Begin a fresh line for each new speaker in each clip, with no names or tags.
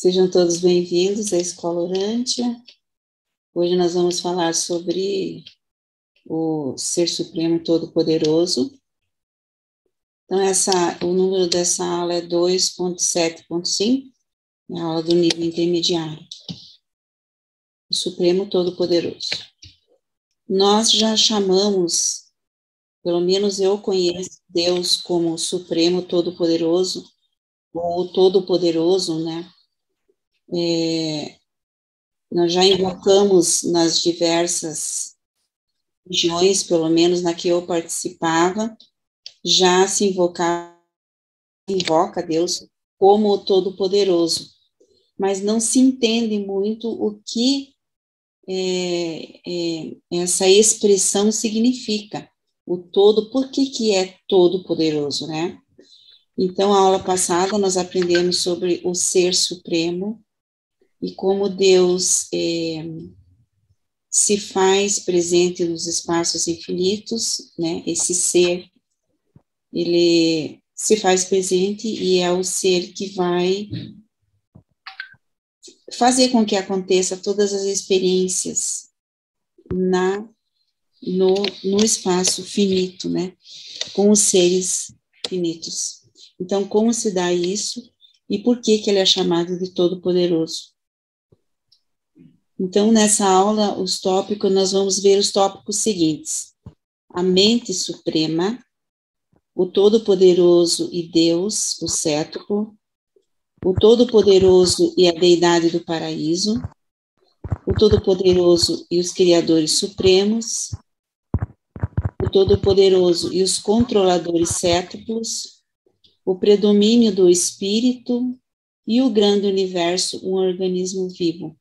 Sejam todos bem-vindos à Escola Orântia. Hoje nós vamos falar sobre o Ser Supremo Todo-Poderoso. Então, o número dessa aula é 2.7.5, é a aula do nível intermediário. O Supremo Todo-Poderoso. Nós já chamamos, pelo menos eu conheço Deus como o Supremo Todo-Poderoso, ou Todo-Poderoso, né? Nós já invocamos nas diversas regiões, pelo menos na que eu participava, já se invoca Deus como o Todo-Poderoso, mas não se entende muito o que essa expressão significa, o todo, por que é Todo-Poderoso, né? Então, a aula passada nós aprendemos sobre o Ser Supremo e como Deus se faz presente nos espaços infinitos, né? Esse ser, ele se faz presente e é o ser que vai fazer com que aconteça todas as experiências no espaço finito, né? Com os seres finitos. Então, como se dá isso e por que ele é chamado de Todo-Poderoso? Então, nessa aula, nós vamos ver os tópicos seguintes: a mente suprema, o Todo-Poderoso e Deus, o cétuplo, o Todo-Poderoso e a deidade do paraíso, o Todo-Poderoso e os criadores supremos, o Todo-Poderoso e os controladores cétuplos, o predomínio do espírito e o grande universo, um organismo vivo.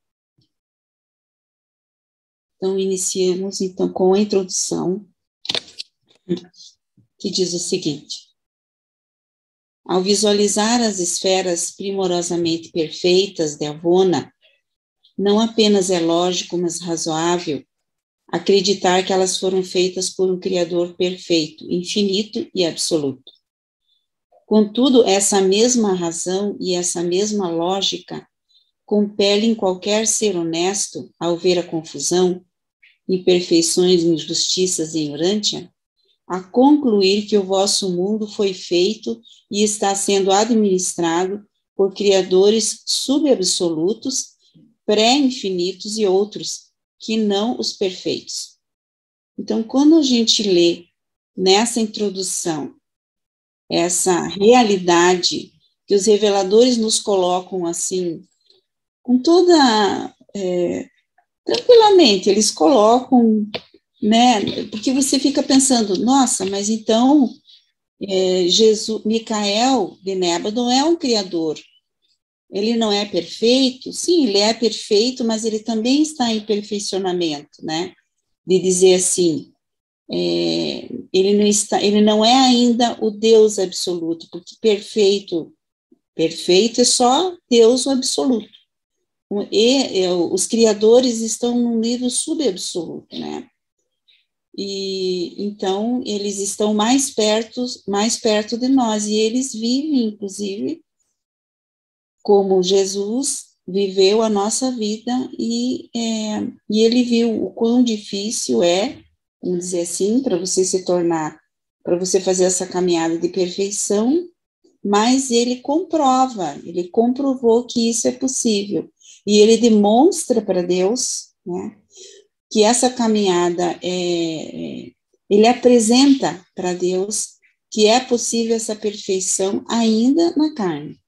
Então, iniciemos então com a introdução, que diz o seguinte: ao visualizar as esferas primorosamente perfeitas de Avona, não apenas é lógico, mas razoável acreditar que elas foram feitas por um Criador perfeito, infinito e absoluto. Contudo, essa mesma razão e essa mesma lógica compelem qualquer ser honesto, ao ver a confusão, imperfeições, injustiças e ignorância, a concluir que o vosso mundo foi feito e está sendo administrado por criadores subabsolutos, pré-infinitos e outros, que não os perfeitos. Então, quando a gente lê nessa introdução essa realidade que os reveladores nos colocam assim, com toda... tranquilamente, eles colocam, né, porque você fica pensando, nossa, mas então Micael de Nébado é um criador, ele não é perfeito? Sim, ele é perfeito, mas ele também está em perfeicionamento, né, de dizer assim, ele não é ainda o Deus absoluto, porque perfeito é só Deus o absoluto. E os criadores estão num nível subabsoluto, né? E então eles estão mais perto de nós, e eles vivem, inclusive, como Jesus viveu a nossa vida, e ele viu o quão difícil é, vamos dizer assim, para você fazer essa caminhada de perfeição, mas ele comprovou que isso é possível. E ele demonstra para Deus, né, que essa caminhada ele apresenta para Deus que é possível essa perfeição ainda na carne.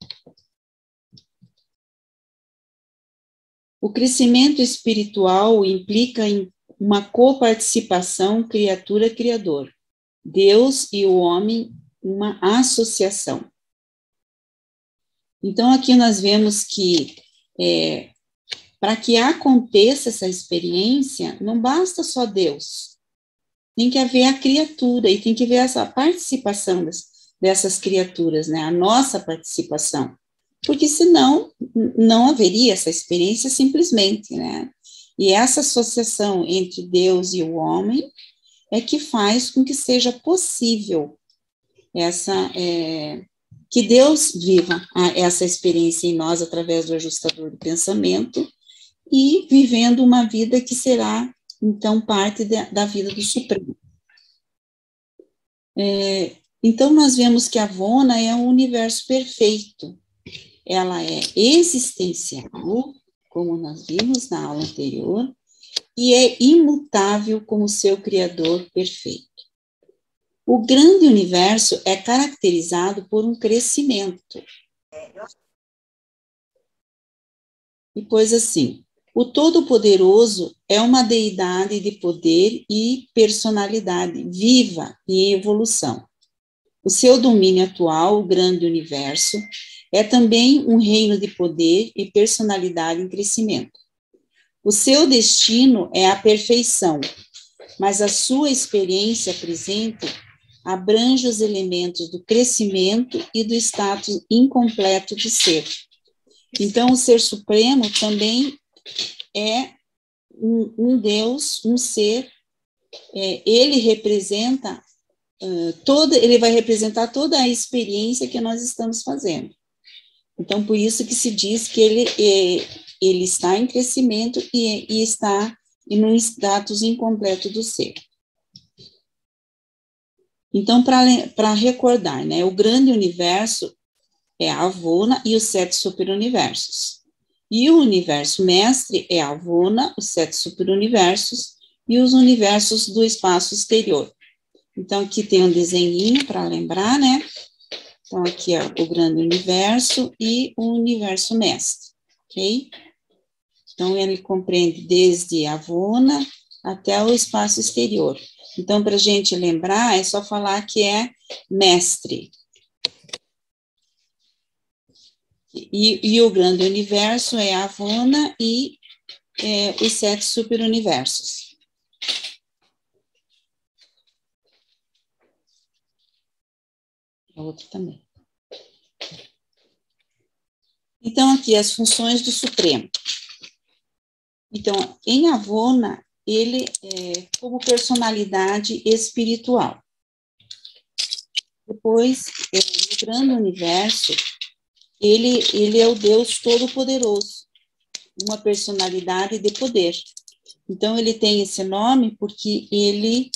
O crescimento espiritual implica em uma coparticipação criatura-criador, Deus e o homem, uma associação. Então, aqui nós vemos que para que aconteça essa experiência, não basta só Deus. Tem que haver a criatura e tem que haver essa participação dessas criaturas, né? A nossa participação. Porque senão não haveria essa experiência simplesmente, né? E essa associação entre Deus e o homem é que faz com que seja possível que Deus viva essa experiência em nós através do ajustador do pensamento e vivendo uma vida que será, então, parte da vida do Supremo. Então, nós vemos que a Avona é um universo perfeito. Ela é existencial, como nós vimos na aula anterior, e é imutável como seu Criador perfeito. O grande universo é caracterizado por um crescimento. E pois assim, o Todo-Poderoso é uma deidade de poder e personalidade viva e em evolução. O seu domínio atual, o grande universo, é também um reino de poder e personalidade em crescimento. O seu destino é a perfeição, mas a sua experiência presente abrange os elementos do crescimento e do status incompleto de ser. Então, o Ser Supremo também é um Deus, um ser, ele representa ele vai representar toda a experiência que nós estamos fazendo. Então, por isso que se diz que ele está em crescimento e está em um status incompleto do ser. Então, para recordar, né, o grande universo é a Avona e os 7 superuniversos. E o universo mestre é a Avona, os 7 superuniversos e os universos do espaço exterior. Então, aqui tem um desenhinho para lembrar, né? Então, aqui é o grande universo e o universo mestre, ok? Então, ele compreende desde a Avona até o espaço exterior. Então, para a gente lembrar, é só falar que é mestre. E o grande universo é a Avona e os 7 superuniversos. A outra também. Então, aqui, as funções do Supremo. Então, em Avona, ele é como personalidade espiritual. Depois, no grande universo, ele é o Deus Todo-Poderoso, uma personalidade de poder. Então, ele tem esse nome porque ele,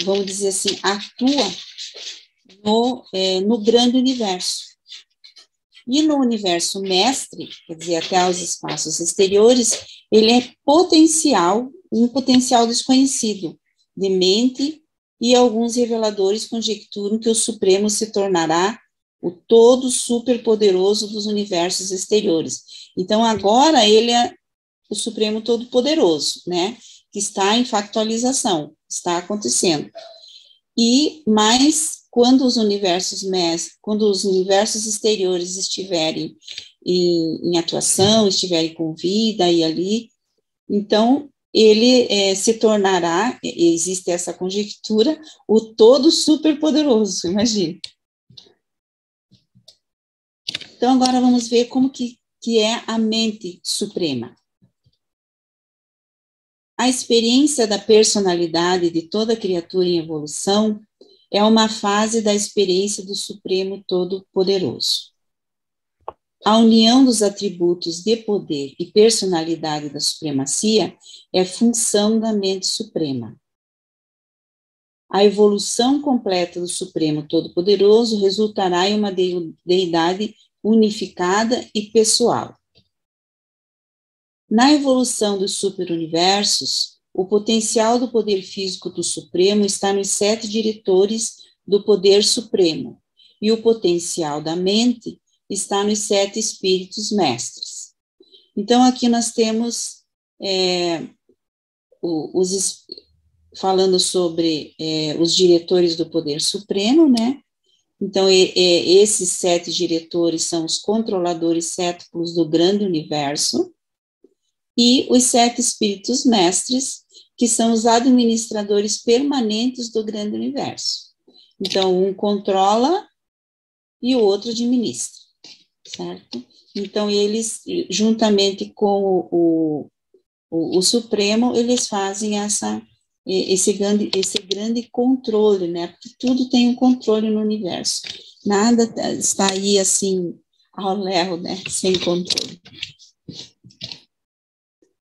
vamos dizer assim, atua no grande universo. E no universo mestre, quer dizer, até os espaços exteriores, ele é um potencial desconhecido, de mente, e alguns reveladores conjecturam que o Supremo se tornará o todo superpoderoso dos universos exteriores. Então, agora ele é o Supremo Todo-Poderoso, né? Que está em factualização, está acontecendo. Mas quando os universos exteriores estiverem em atuação, estiverem com vida e ali, então ele se tornará, existe essa conjectura, o todo superpoderoso, imagine. Então agora vamos ver como que é a mente suprema. A experiência da personalidade de toda criatura em evolução é uma fase da experiência do Supremo Todo-Poderoso. A união dos atributos de poder e personalidade da supremacia é função da mente suprema. A evolução completa do Supremo Todo-Poderoso resultará em uma deidade unificada e pessoal. Na evolução dos superuniversos, o potencial do poder físico do Supremo está nos 7 diretores do poder supremo, e o potencial da mente está nos 7 espíritos mestres. Então, aqui nós temos, falando sobre os diretores do poder supremo, né? Então, esses 7 diretores são os controladores cétuplos do grande universo, e os 7 espíritos mestres, que são os administradores permanentes do grande universo. Então, um controla e o outro administra, certo? Então, eles, juntamente com o Supremo, eles fazem esse grande controle, né? Porque tudo tem um controle no universo. Nada está aí assim ao léu, né? Sem controle.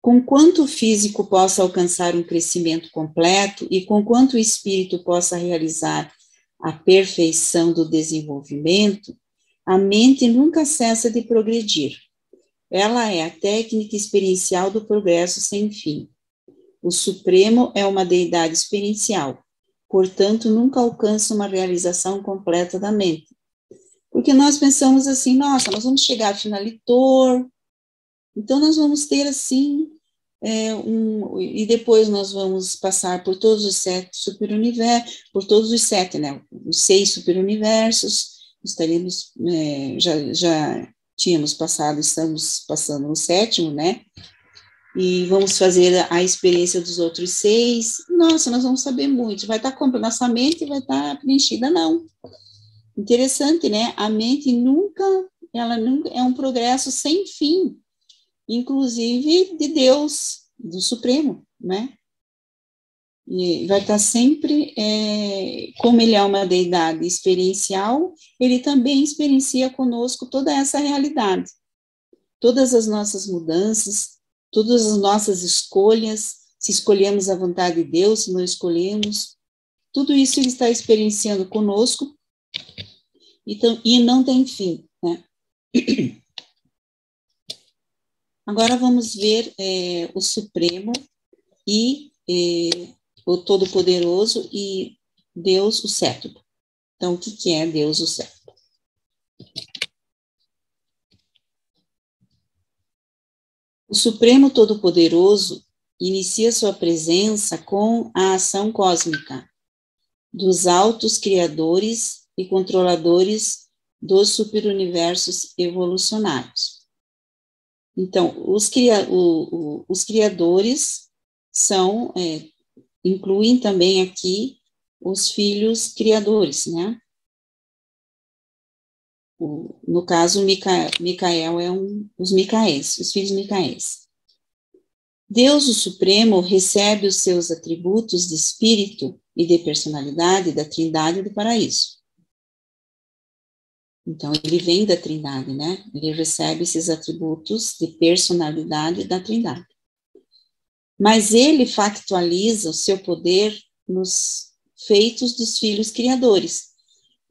Conquanto o físico possa alcançar um crescimento completo e conquanto o espírito possa realizar a perfeição do desenvolvimento, a mente nunca cessa de progredir. Ela é a técnica experiencial do progresso sem fim. O Supremo é uma deidade experiencial, portanto, nunca alcança uma realização completa da mente. Porque nós pensamos assim, nossa, nós vamos chegar a finalitor, então nós vamos ter assim, e depois nós vamos passar por todos os 7 superuniversos, por todos os 7, né, os 6 superuniversos, estaremos, já tínhamos passado, estamos passando no 7º, né, e vamos fazer a experiência dos outros 6, nossa, nós vamos saber muito, vai estar com nossa mente vai estar preenchida, não. Interessante, né? A mente ela nunca é um progresso sem fim, inclusive de Deus, do Supremo, né? E vai estar sempre, como ele é uma deidade experiencial, ele também experiencia conosco toda essa realidade, todas as nossas mudanças, todas as nossas escolhas, se escolhemos a vontade de Deus, se não escolhemos, tudo isso ele está experienciando conosco, então, e não tem fim, né? Agora vamos ver o Supremo e o Todo-Poderoso e Deus, o Cétuplo. Então, o que é Deus, o Cétuplo? O Supremo Todo-Poderoso inicia sua presença com a ação cósmica dos altos criadores e controladores dos superuniversos evolucionários. Então, os criadores incluem também aqui os filhos criadores, né? No caso, Micael é os Micaéis, os filhos Micaéis. Deus, o Supremo, recebe os seus atributos de espírito e de personalidade da Trindade do Paraíso. Então, ele vem da Trindade, né? Ele recebe esses atributos de personalidade da Trindade. Mas ele factualiza o seu poder nos feitos dos filhos criadores.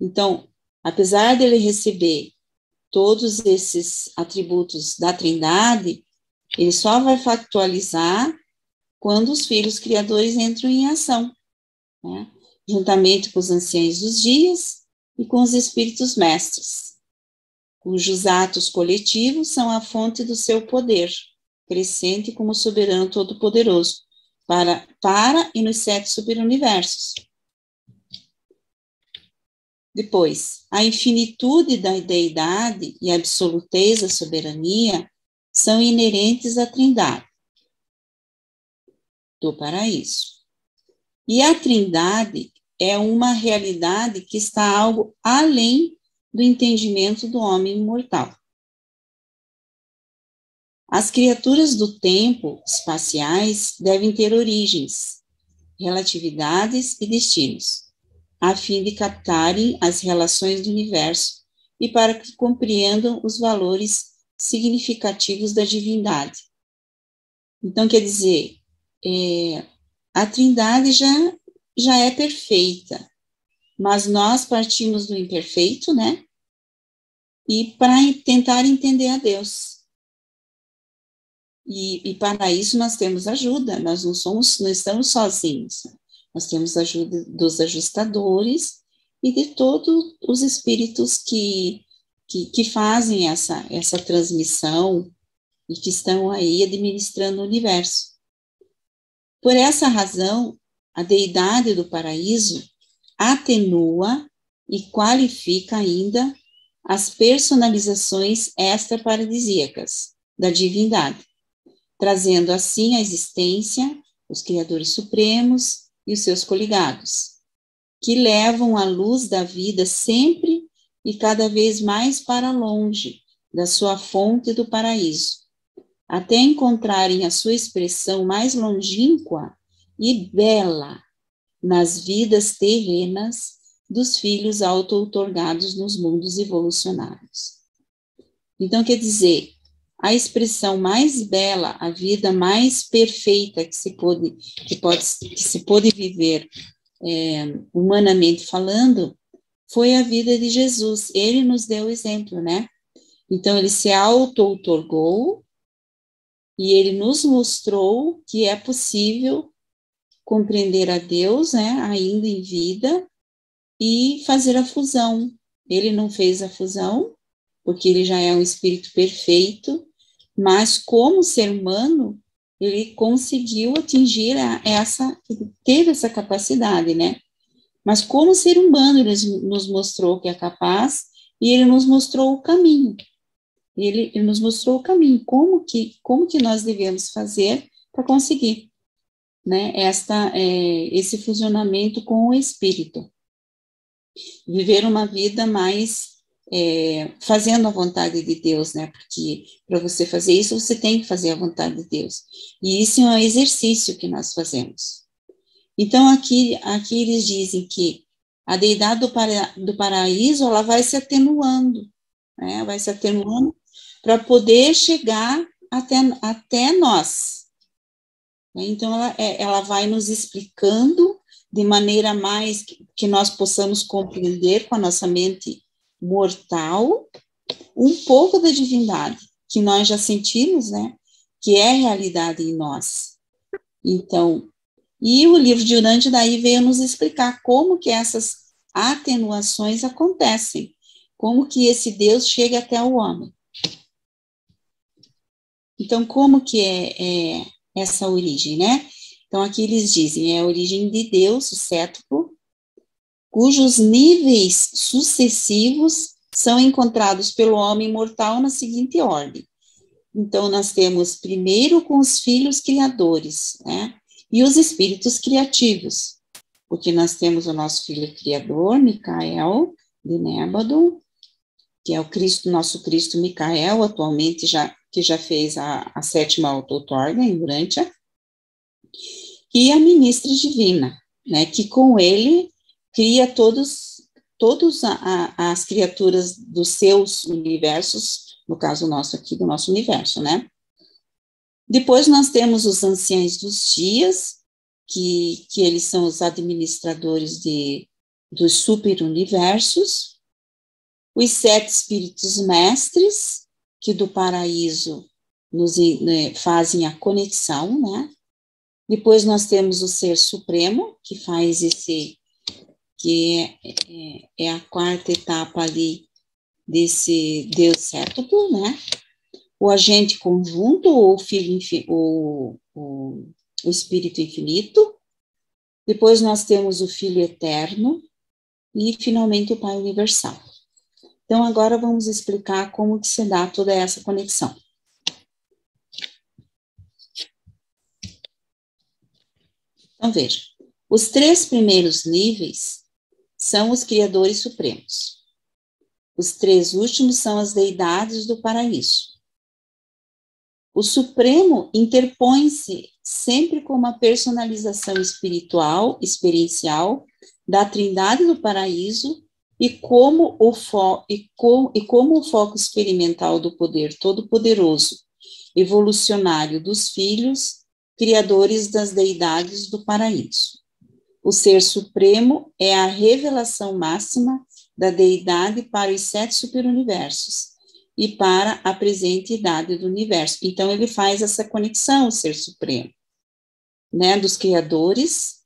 Então, apesar dele receber todos esses atributos da Trindade, ele só vai factualizar quando os filhos criadores entram em ação, né? Juntamente com os anciãos dos dias e com os espíritos mestres, cujos atos coletivos são a fonte do seu poder, crescente como soberano todo-poderoso, para e nos 7 superuniversos. Depois, a infinitude da deidade e a absolutez da soberania são inerentes à Trindade do Paraíso. E a Trindade é uma realidade que está algo além do entendimento do homem mortal. As criaturas do tempo espaciais devem ter origens, relatividades e destinos, a fim de captarem as relações do universo e para que compreendam os valores significativos da divindade. Então, quer dizer, a Trindade já é perfeita, mas nós partimos do imperfeito, né? E para tentar entender a Deus. E para isso nós temos ajuda, nós não estamos sozinhos. Nós temos ajuda dos ajustadores e de todos os espíritos que fazem essa transmissão e que estão aí administrando o universo. Por essa razão, a deidade do paraíso atenua e qualifica ainda as personalizações extraparadisíacas da divindade, trazendo assim à existência os criadores supremos e os seus coligados, que levam a luz da vida sempre e cada vez mais para longe da sua fonte do paraíso, até encontrarem a sua expressão mais longínqua e bela nas vidas terrenas dos filhos auto-outorgados nos mundos evolucionários. Então, quer dizer, a expressão mais bela, a vida mais perfeita que se pôde viver humanamente falando, foi a vida de Jesus. Ele nos deu o exemplo, né? Então, ele se auto-outorgou e ele nos mostrou que é possível compreender a Deus, né, ainda em vida, e fazer a fusão. Ele não fez a fusão, porque ele já é um espírito perfeito, mas como ser humano, ele conseguiu atingir teve essa capacidade, né? Mas como ser humano, ele nos mostrou que é capaz, e ele nos mostrou o caminho. Ele nos mostrou o caminho, como que nós devemos fazer para conseguir, né, esse fusionamento com o espírito. Viver uma vida mais fazendo a vontade de Deus, né? Porque para você fazer isso, você tem que fazer a vontade de Deus. E isso é um exercício que nós fazemos. Então, aqui eles dizem que a deidade do paraíso, ela vai se atenuando, né? Vai se atenuando para poder chegar até nós. Então, ela vai nos explicando de maneira mais que nós possamos compreender com a nossa mente mortal um pouco da divindade que nós já sentimos, né? Que é realidade em nós. Então, e o livro de Urântia daí veio nos explicar como que essas atenuações acontecem, como que esse Deus chega até o homem. Então, como que é essa origem, né? Então, aqui eles dizem, é a origem de Deus, o cétuplo, cujos níveis sucessivos são encontrados pelo homem mortal na seguinte ordem. Então, nós temos primeiro com os filhos criadores, né? E os espíritos criativos, porque nós temos o nosso filho criador, Micael, de Nébado, que é o Cristo, nosso Cristo Micael, atualmente que já fez a 7ª auto-outorga em Urântia, e a ministra divina, né, que com ele cria todas as criaturas dos seus universos, no caso nosso aqui, do nosso universo, né. Depois nós temos os anciãos dos dias, que eles são os administradores dos superuniversos, os 7 espíritos mestres, que do paraíso fazem a conexão, né? Depois nós temos o Ser Supremo, que faz que é a 4ª etapa ali desse Deus cétuplo, né? O agente conjunto, o Espírito Infinito. Depois nós temos o Filho Eterno e, finalmente, o Pai Universal. Então, agora vamos explicar como que se dá toda essa conexão. Então, veja, os 3 primeiros níveis são os criadores supremos. Os 3 últimos são as deidades do paraíso. O Supremo interpõe-se sempre com uma personalização espiritual, experiencial, da Trindade do Paraíso e como o foco experimental do poder todo-poderoso, evolucionário dos filhos, criadores das deidades do paraíso. O Ser Supremo é a revelação máxima da deidade para os 7 superuniversos e para a presente idade do universo. Então, ele faz essa conexão, o Ser Supremo, né, dos criadores,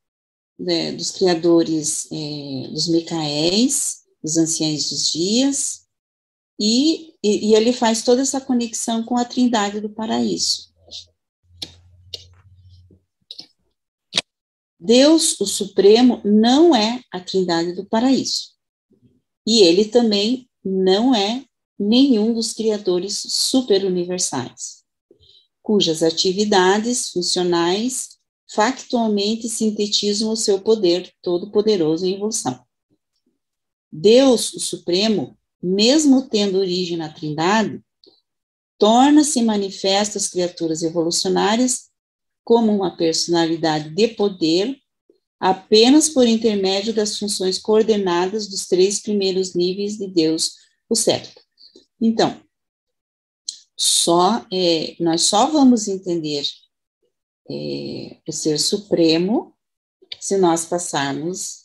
dos Micaéis, dos anciãos dos dias, e ele faz toda essa conexão com a Trindade do Paraíso. Deus, o Supremo, não é a Trindade do Paraíso. E ele também não é nenhum dos criadores superuniversais, cujas atividades funcionais factualmente sintetizam o seu poder todo-poderoso em evolução. Deus, o Supremo, mesmo tendo origem na Trindade, torna-se manifesta às criaturas evolucionárias como uma personalidade de poder apenas por intermédio das funções coordenadas dos 3 primeiros níveis de Deus, o certo. Então, nós só vamos entender o Ser Supremo se nós passarmos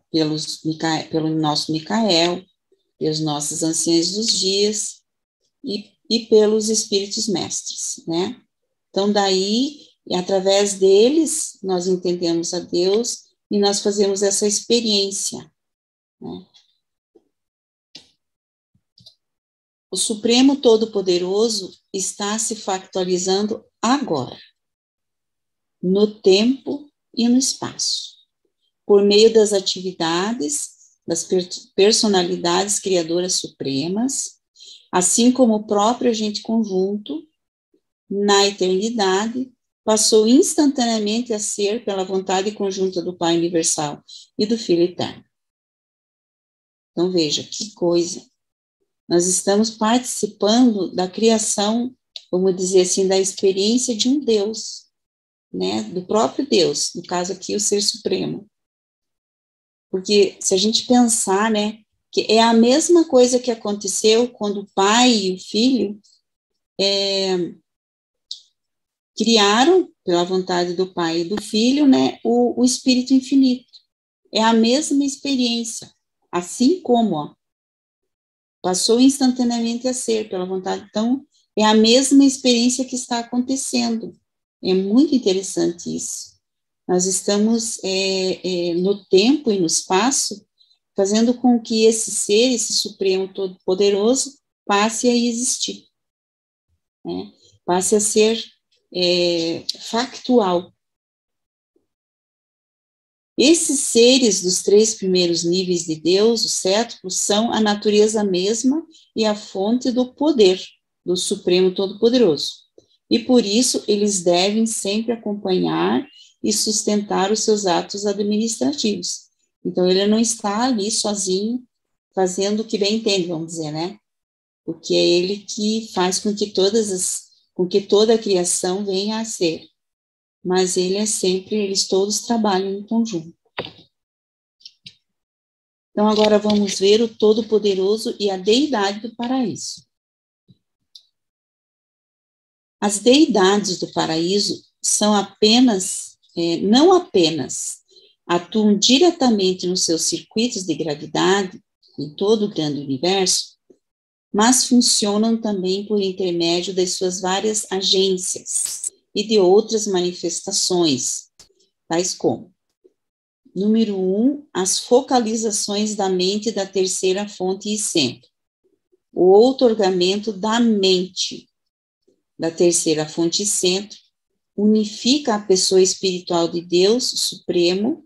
pelo nosso Micael, pelos nossos anciãos dos dias e pelos espíritos mestres, né? Então, daí, através deles, nós entendemos a Deus e nós fazemos essa experiência, né? O Supremo Todo-Poderoso está se factualizando agora, no tempo e no espaço, por meio das atividades das personalidades criadoras supremas, assim como o próprio agente conjunto, na eternidade, passou instantaneamente a ser pela vontade conjunta do Pai Universal e do Filho Eterno. Então, veja, que coisa. Nós estamos participando da criação, vamos dizer assim, da experiência de um Deus, né? Do próprio Deus, no caso aqui, o Ser Supremo. Porque se a gente pensar, né, que é a mesma coisa que aconteceu quando o pai e o filho criaram, pela vontade do pai e do filho, né, o Espírito Infinito. É a mesma experiência, assim como, ó, passou instantaneamente a ser, pela vontade. Então, é a mesma experiência que está acontecendo. É muito interessante isso. Nós estamos no tempo e no espaço, fazendo com que esse ser, esse Supremo Todo-Poderoso, passe a existir, né? Passe a ser factual. Esses seres dos 3 primeiros níveis de Deus, os sétuplos, são a natureza mesma e a fonte do poder do Supremo Todo-Poderoso. E por isso eles devem sempre acompanhar e sustentar os seus atos administrativos. Então, ele não está ali sozinho, fazendo o que bem entende, vamos dizer, né? Porque é ele que faz com que toda a criação venha a ser. Mas eles todos trabalham em conjunto. Então, agora vamos ver o Todo-Poderoso e a deidade do paraíso. As deidades do paraíso são não apenas atuam diretamente nos seus circuitos de gravidade, em todo o grande universo, mas funcionam também por intermédio das suas várias agências e de outras manifestações, tais como: número 1, as focalizações da mente da terceira fonte e centro, o outorgamento da mente da terceira fonte e centro, unifica a pessoa espiritual de Deus Supremo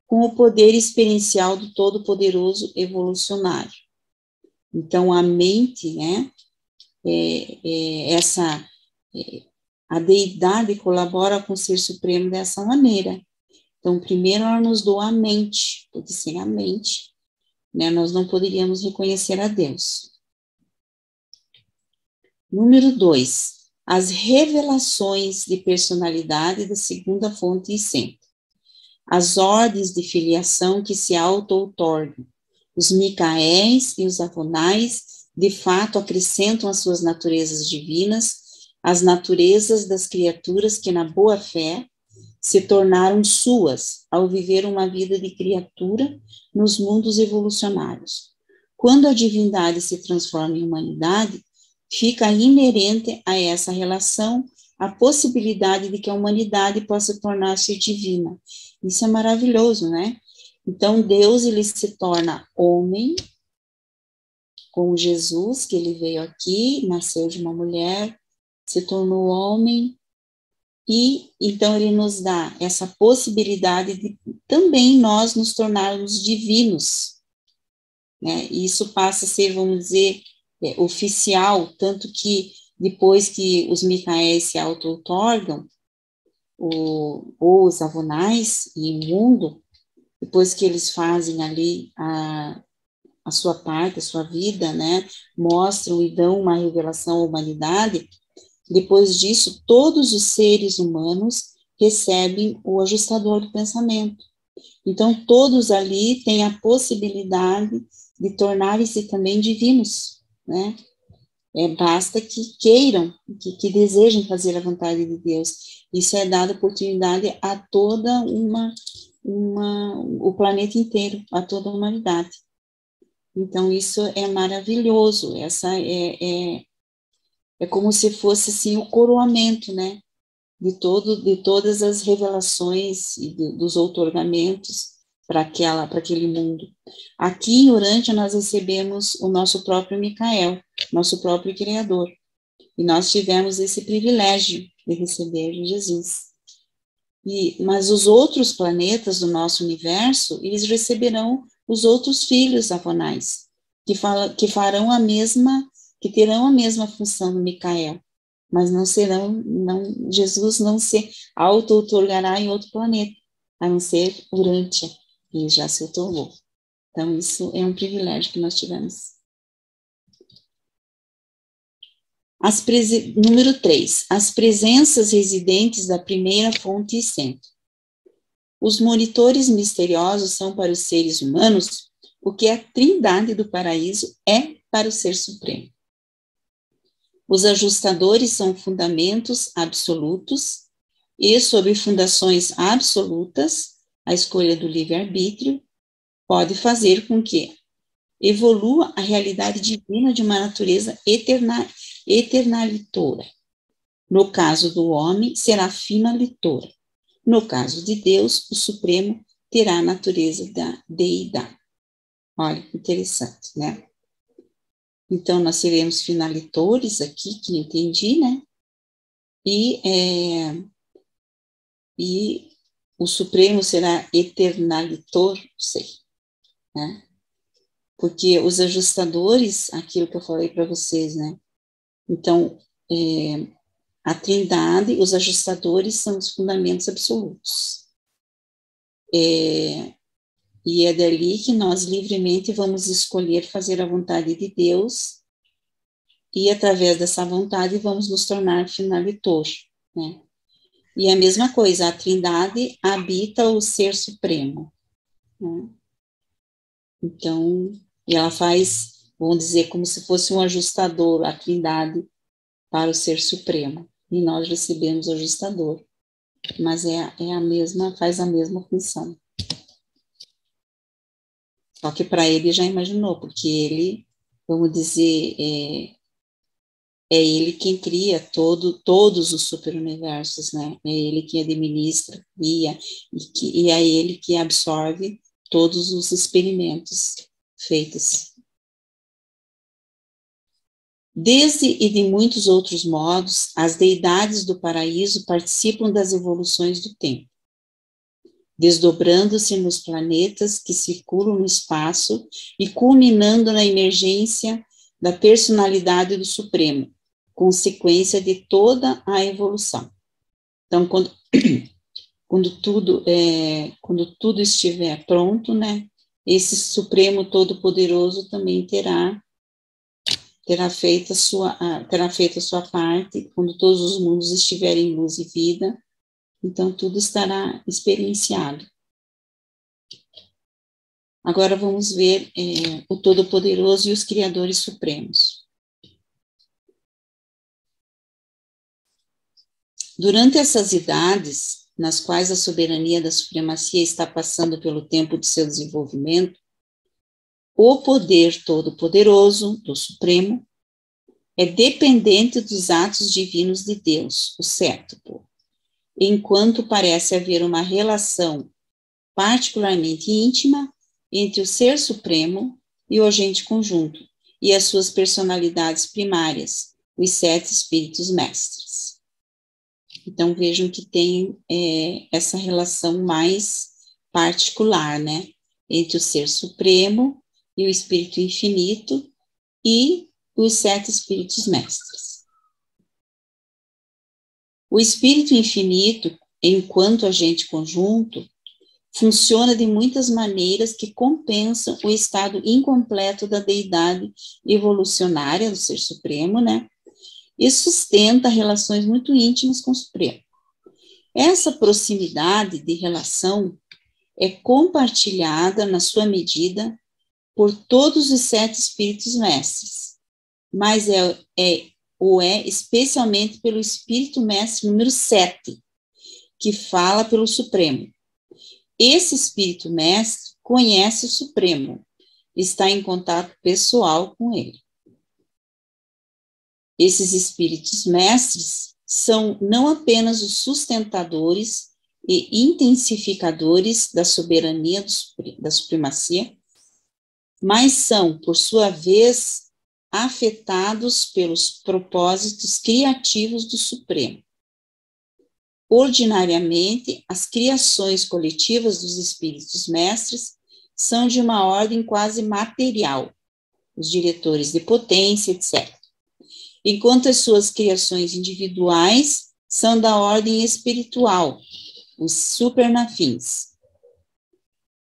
com o poder experiencial do Todo-Poderoso evolucionário. Então, a mente, né, a deidade colabora com o Ser Supremo dessa maneira. Então, primeiro ela nos doa a mente, porque sem a mente, né, nós não poderíamos reconhecer a Deus. Número 2, as revelações de personalidade da segunda fonte e centro. As ordens de filiação que se auto-outorgam. Os Micaéis e os Avonais, de fato, acrescentam às suas naturezas divinas as naturezas das criaturas que, na boa fé, se tornaram suas ao viver uma vida de criatura nos mundos evolucionários. Quando a divindade se transforma em humanidade, fica inerente a essa relação a possibilidade de que a humanidade possa tornar-se divina. Isso é maravilhoso, né? Então, Deus, ele se torna homem, com Jesus, que ele veio aqui, nasceu de uma mulher, se tornou homem, e então ele nos dá essa possibilidade de também nós nos tornarmos divinos, né? E isso passa a ser, vamos dizer, oficial, tanto que depois que os Micaéis se auto-outorgam, ou os Avonais e o mundo, depois que eles fazem ali a sua parte, a sua vida, né, mostram e dão uma revelação à humanidade, depois disso, todos os seres humanos recebem o ajustador do pensamento. Então, todos ali têm a possibilidade de tornarem-se também divinos, né? Basta que queiram, que desejem fazer a vontade de Deus. Isso é dado oportunidade a toda o planeta inteiro, a toda a humanidade. Então, isso é maravilhoso. Essa é como se fosse, assim, o coroamento, né? De todas as revelações e dos outorgamentos para aquele mundo. Aqui em Urântia nós recebemos o nosso próprio Micael, nosso próprio Criador, e nós tivemos esse privilégio de receber Jesus. Mas os outros planetas do nosso universo, eles receberão os outros filhos avonais, que farão que terão a mesma função do Micael, mas Jesus não se auto-outorgará em outro planeta, a não ser Urântia, e já se outorgou. Então, isso é um privilégio que nós tivemos. Número 3, as presenças residentes da primeira fonte e centro. Os monitores misteriosos são para os seres humanos o que a trindade do paraíso é para o Ser Supremo. Os ajustadores são fundamentos absolutos e, sob fundações absolutas, a escolha do livre-arbítrio pode fazer com que evolua a realidade divina de uma natureza eternalitora. No caso do homem, será finalitora. No caso de Deus, o Supremo terá a natureza da deidade. Olha, que interessante, né? Então, nós seremos finalitores aqui, que entendi, né? E o Supremo será eternalitor, não sei, né? Porque os ajustadores, aquilo que eu falei para vocês, né? Então, a trindade, os ajustadores são os fundamentos absolutos. E é dali que nós livremente vamos escolher fazer a vontade de Deus e, através dessa vontade, vamos nos tornar finalitor, né? E a mesma coisa, a trindade habita o Ser Supremo, né? Então, ela faz, vamos dizer, como se fosse um ajustador, a trindade, para o Ser Supremo. E nós recebemos o ajustador, mas faz a mesma função. Só que para ele já imaginou, porque ele, vamos dizer, é ele quem cria todos os superuniversos, né? É ele quem administra, cria, e é ele que absorve todos os experimentos feitos. Desse e de muitos outros modos, as deidades do paraíso participam das evoluções do tempo, desdobrando-se nos planetas que circulam no espaço e culminando na emergência da personalidade do Supremo, consequência de toda a evolução. Então, quando tudo estiver pronto, né, esse Supremo Todo-Poderoso também terá feito a sua parte, quando todos os mundos estiverem em luz e vida, então tudo estará experienciado. Agora vamos ver o Todo-Poderoso e os Criadores Supremos. Durante essas idades, nas quais a soberania da supremacia está passando pelo tempo de seu desenvolvimento, o poder todo-poderoso do Supremo é dependente dos atos divinos de Deus, o séptuple, enquanto parece haver uma relação particularmente íntima entre o Ser Supremo e o agente conjunto e as suas personalidades primárias, os 7 espíritos mestres. Então, vejam que tem essa relação mais particular, né, entre o Ser Supremo e o Espírito Infinito e os 7 espíritos mestres. O Espírito Infinito, enquanto agente conjunto, funciona de muitas maneiras que compensam o estado incompleto da deidade evolucionária do Ser Supremo, né? E sustenta relações muito íntimas com o Supremo. Essa proximidade de relação é compartilhada na sua medida por todos os 7 espíritos mestres, mas é especialmente pelo espírito mestre número 7, que fala pelo Supremo. Esse espírito mestre conhece o Supremo, está em contato pessoal com ele. Esses espíritos mestres são não apenas os sustentadores e intensificadores da soberania da supremacia, mas são, por sua vez, afetados pelos propósitos criativos do Supremo. Ordinariamente, as criações coletivas dos espíritos mestres são de uma ordem quase material, os diretores de potência, etc., enquanto as suas criações individuais são da ordem espiritual, os supernafins.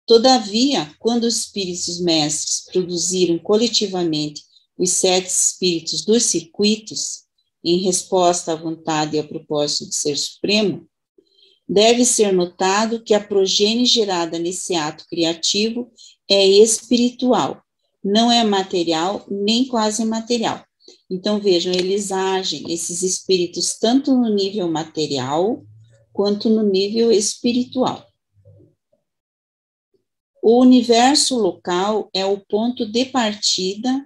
Todavia, quando os espíritos mestres produziram coletivamente os 7 espíritos dos circuitos, em resposta à vontade e ao propósito do Ser Supremo, deve ser notado que a progênie gerada nesse ato criativo é espiritual, não é material nem quase material. Então, vejam, eles agem, esses espíritos, tanto no nível material quanto no nível espiritual. O universo local é o ponto de partida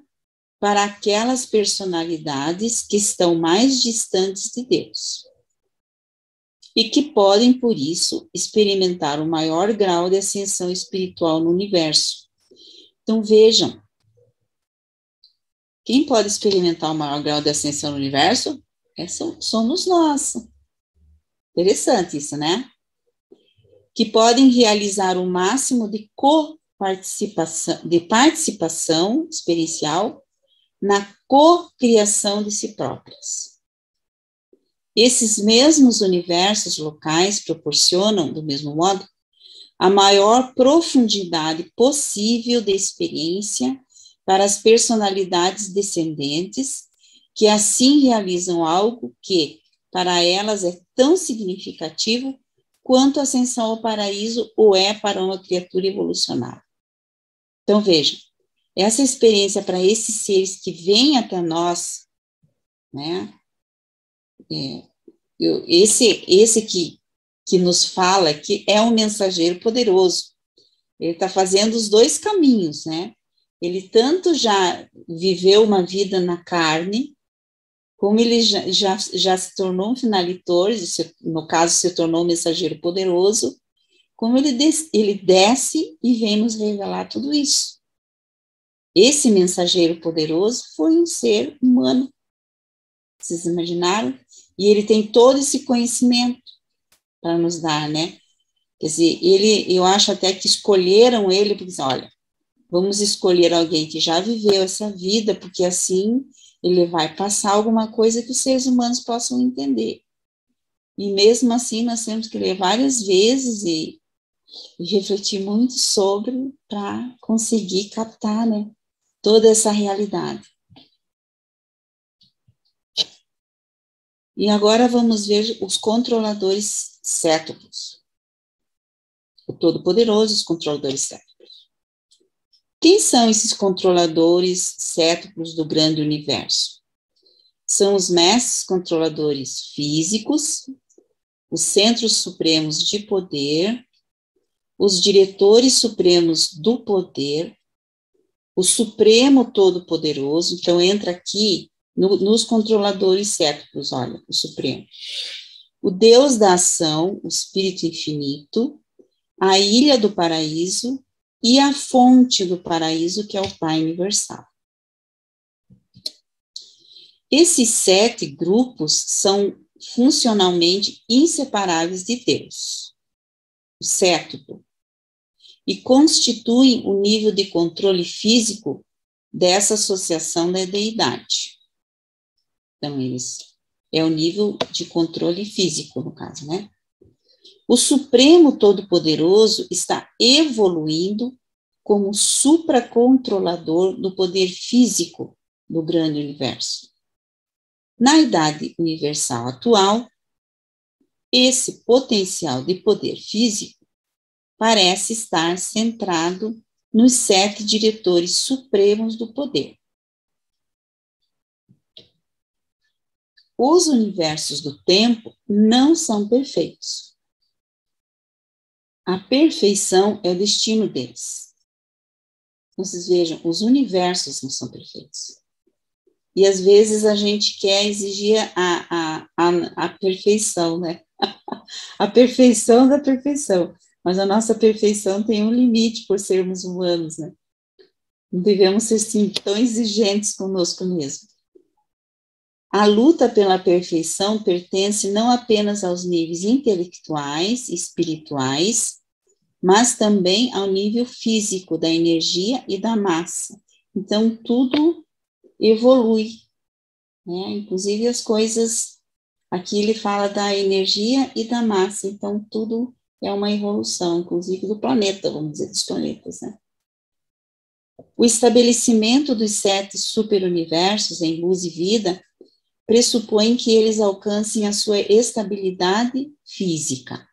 para aquelas personalidades que estão mais distantes de Deus e que podem, por isso, experimentar o maior grau de ascensão espiritual no universo. Então, vejam, quem pode experimentar o maior grau de ascensão no universo? Somos nós. Interessante isso, né? Que podem realizar o máximo de participação experiencial na cocriação de si próprias. Esses mesmos universos locais proporcionam, do mesmo modo, a maior profundidade possível de experiência para as personalidades descendentes, que assim realizam algo que, para elas, é tão significativo quanto a ascensão ao paraíso o é para uma criatura evolucionária. Então, vejam, essa experiência para esses seres que vêm até nós, né, esse que nos fala que é um mensageiro poderoso, ele está fazendo os 2 caminhos, né? Ele tanto já viveu uma vida na carne, como ele já se tornou um finalitor, no caso se tornou um mensageiro poderoso, como ele desce e vem nos revelar tudo isso. Esse mensageiro poderoso foi um ser humano, vocês imaginaram? E ele tem todo esse conhecimento para nos dar, né? Quer dizer, eu acho até que escolheram ele, porque dizem, olha, vamos escolher alguém que já viveu essa vida, porque assim ele vai passar alguma coisa que os seres humanos possam entender. E mesmo assim, nós temos que ler várias vezes e refletir muito sobre para conseguir captar, né, toda essa realidade. E agora vamos ver os controladores cétuplos. O Todo-Poderoso, os controladores cétuplos. Quem são esses controladores cétuplos do grande universo? São os mestres controladores físicos, os centros supremos de poder, os diretores supremos do poder, o Supremo Todo-Poderoso. Então, entra aqui nos controladores cétuplos, olha, o Supremo. O Deus da ação, o Espírito Infinito, a Ilha do Paraíso e a fonte do paraíso, que é o Pai Universal. Esses 7 grupos são funcionalmente inseparáveis de Deus, o cétuplo, e constituem o nível de controle físico dessa associação da deidade. Então, é o nível de controle físico, no caso, né? O Supremo Todo-Poderoso está evoluindo como supracontrolador do poder físico do grande universo. Na idade universal atual, esse potencial de poder físico parece estar centrado nos 7 diretores supremos do poder. Os universos do tempo não são perfeitos. A perfeição é o destino deles. Vocês vejam, os universos não são perfeitos. E às vezes a gente quer exigir a perfeição, né? A perfeição da perfeição. Mas a nossa perfeição tem um limite por sermos humanos, né? Não devemos ser assim, tão exigentes conosco mesmo. A luta pela perfeição pertence não apenas aos níveis intelectuais e espirituais, mas também ao nível físico da energia e da massa. Então, tudo evolui, né? Inclusive as coisas, aqui ele fala da energia e da massa, então tudo é uma evolução, inclusive do planeta, vamos dizer, dos planetas, né? O estabelecimento dos 7 superuniversos em luz e vida pressupõe que eles alcancem a sua estabilidade física.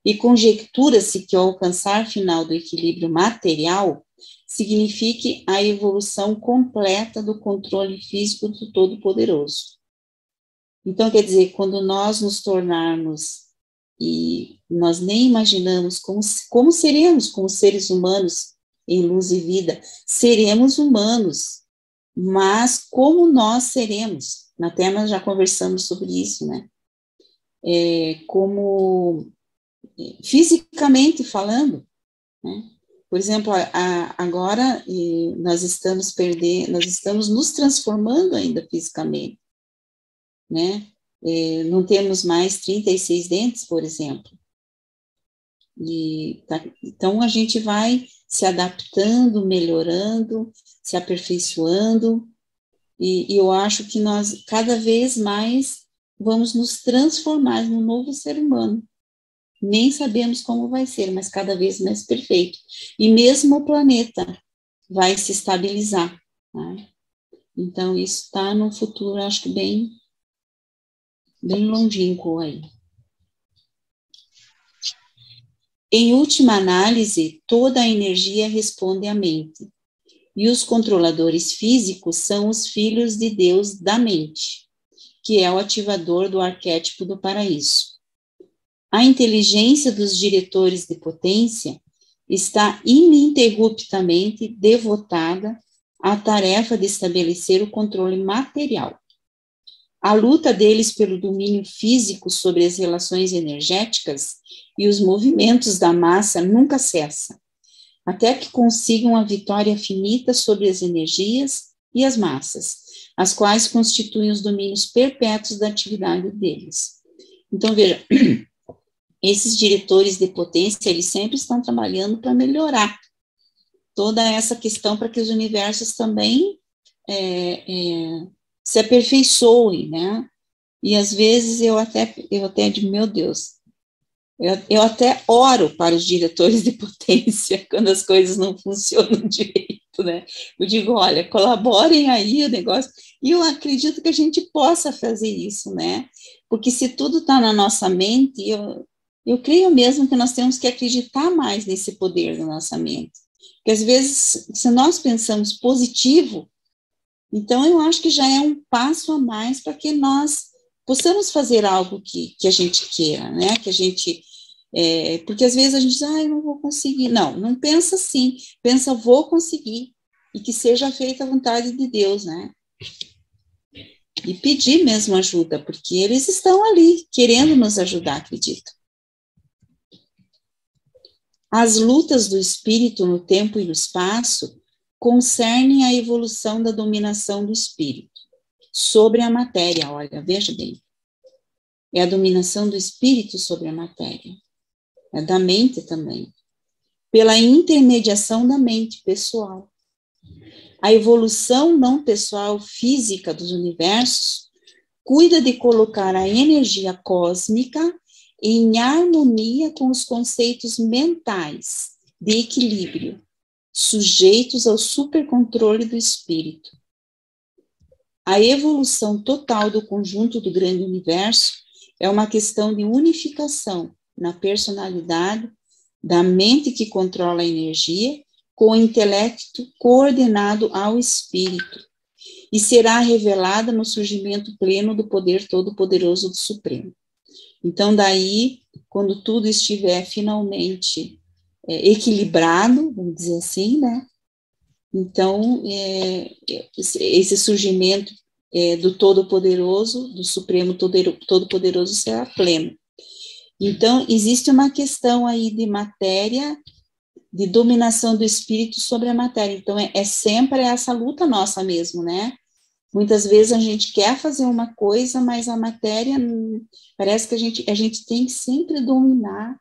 E conjectura-se que o alcançar final do equilíbrio material signifique a evolução completa do controle físico do Todo-Poderoso. Então, quer dizer, quando nós nos tornarmos, e nós nem imaginamos como seremos como seres humanos em luz e vida, seremos humanos, mas como nós seremos? Até nós já conversamos sobre isso, né? Como fisicamente falando, né? Por exemplo, agora nós estamos nos transformando ainda fisicamente, né? Não temos mais 36 dentes, por exemplo. Então, a gente vai se adaptando, melhorando, se aperfeiçoando, e eu acho que nós, cada vez mais, vamos nos transformar num novo ser humano. Nem sabemos como vai ser, mas cada vez mais perfeito. E mesmo o planeta vai se estabilizar, né? Então, isso está no futuro, acho que bem longínquo aí. Em última análise, toda a energia responde à mente, e os controladores físicos são os filhos de Deus da mente, que é o ativador do arquétipo do paraíso. A inteligência dos diretores de potência está ininterruptamente devotada à tarefa de estabelecer o controle material. A luta deles pelo domínio físico sobre as relações energéticas e os movimentos da massa nunca cessa, até que consigam a vitória finita sobre as energias e as massas, as quais constituem os domínios perpétuos da atividade deles. Então, veja, esses diretores de potência, eles sempre estão trabalhando para melhorar toda essa questão, para que os universos também se aperfeiçoem, né? E às vezes eu até digo, meu Deus, eu até oro para os diretores de potência quando as coisas não funcionam direito, né? Eu digo, olha, colaborem aí o negócio, e eu acredito que a gente possa fazer isso, né? Porque se tudo está na nossa mente, eu creio mesmo que nós temos que acreditar mais nesse poder da nossa mente. Porque às vezes, se nós pensamos positivo, então eu acho que já é um passo a mais para que nós possamos fazer algo que a gente queira, né? Que a gente, porque às vezes a gente diz, eu não vou conseguir. Não pensa assim, pensa, vou conseguir, e que seja feita a vontade de Deus, né? E pedir mesmo ajuda, porque eles estão ali, querendo nos ajudar, acredito. As lutas do espírito no tempo e no espaço concernem a evolução da dominação do espírito sobre a matéria. Olha, veja bem, é a dominação do espírito sobre a matéria, é da mente também, pela intermediação da mente pessoal. A evolução não pessoal física dos universos cuida de colocar a energia cósmica em harmonia com os conceitos mentais de equilíbrio, sujeitos ao supercontrole do espírito. A evolução total do conjunto do grande universo é uma questão de unificação na personalidade da mente que controla a energia com o intelecto coordenado ao espírito, e será revelada no surgimento pleno do poder todo-poderoso do Supremo. Então, daí, quando tudo estiver finalmente equilibrado, vamos dizer assim, né? Então, esse surgimento do Todo-Poderoso, do Supremo Todo-Poderoso será pleno. Então, existe uma questão aí de matéria, de dominação do espírito sobre a matéria. Então, é sempre essa luta nossa mesmo, né? Muitas vezes a gente quer fazer uma coisa, mas a matéria, parece que a gente tem que sempre dominar,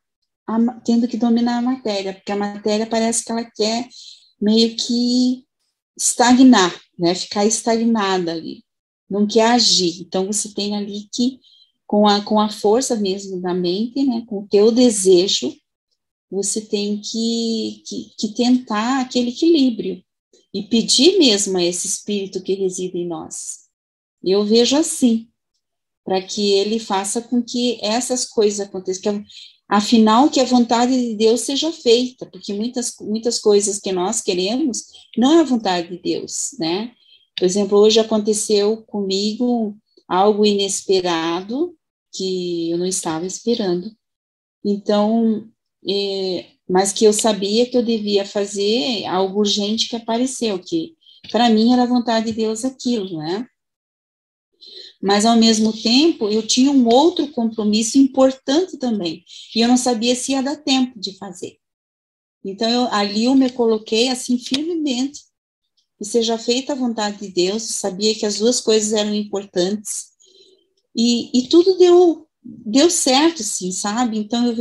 tendo que dominar a matéria, porque a matéria parece que ela quer meio que estagnar, né? Ficar estagnada ali, não quer agir. Então, você tem ali que, com a força mesmo da mente, né? Com o teu desejo, você tem que tentar aquele equilíbrio e pedir mesmo a esse espírito que reside em nós. Eu vejo assim, para que ele faça com que essas coisas aconteçam, afinal, que a vontade de Deus seja feita, porque muitas coisas que nós queremos não é a vontade de Deus, né? Por exemplo, hoje aconteceu comigo algo inesperado que eu não estava esperando. Então, mas que eu sabia que eu devia fazer algo urgente que apareceu, que para mim era a vontade de Deus aquilo, né? Mas, ao mesmo tempo, eu tinha um outro compromisso importante também, e eu não sabia se ia dar tempo de fazer. Então, ali eu me coloquei, assim, firmemente, que seja feita a vontade de Deus, eu sabia que as duas coisas eram importantes, e tudo deu certo, assim, sabe? Então,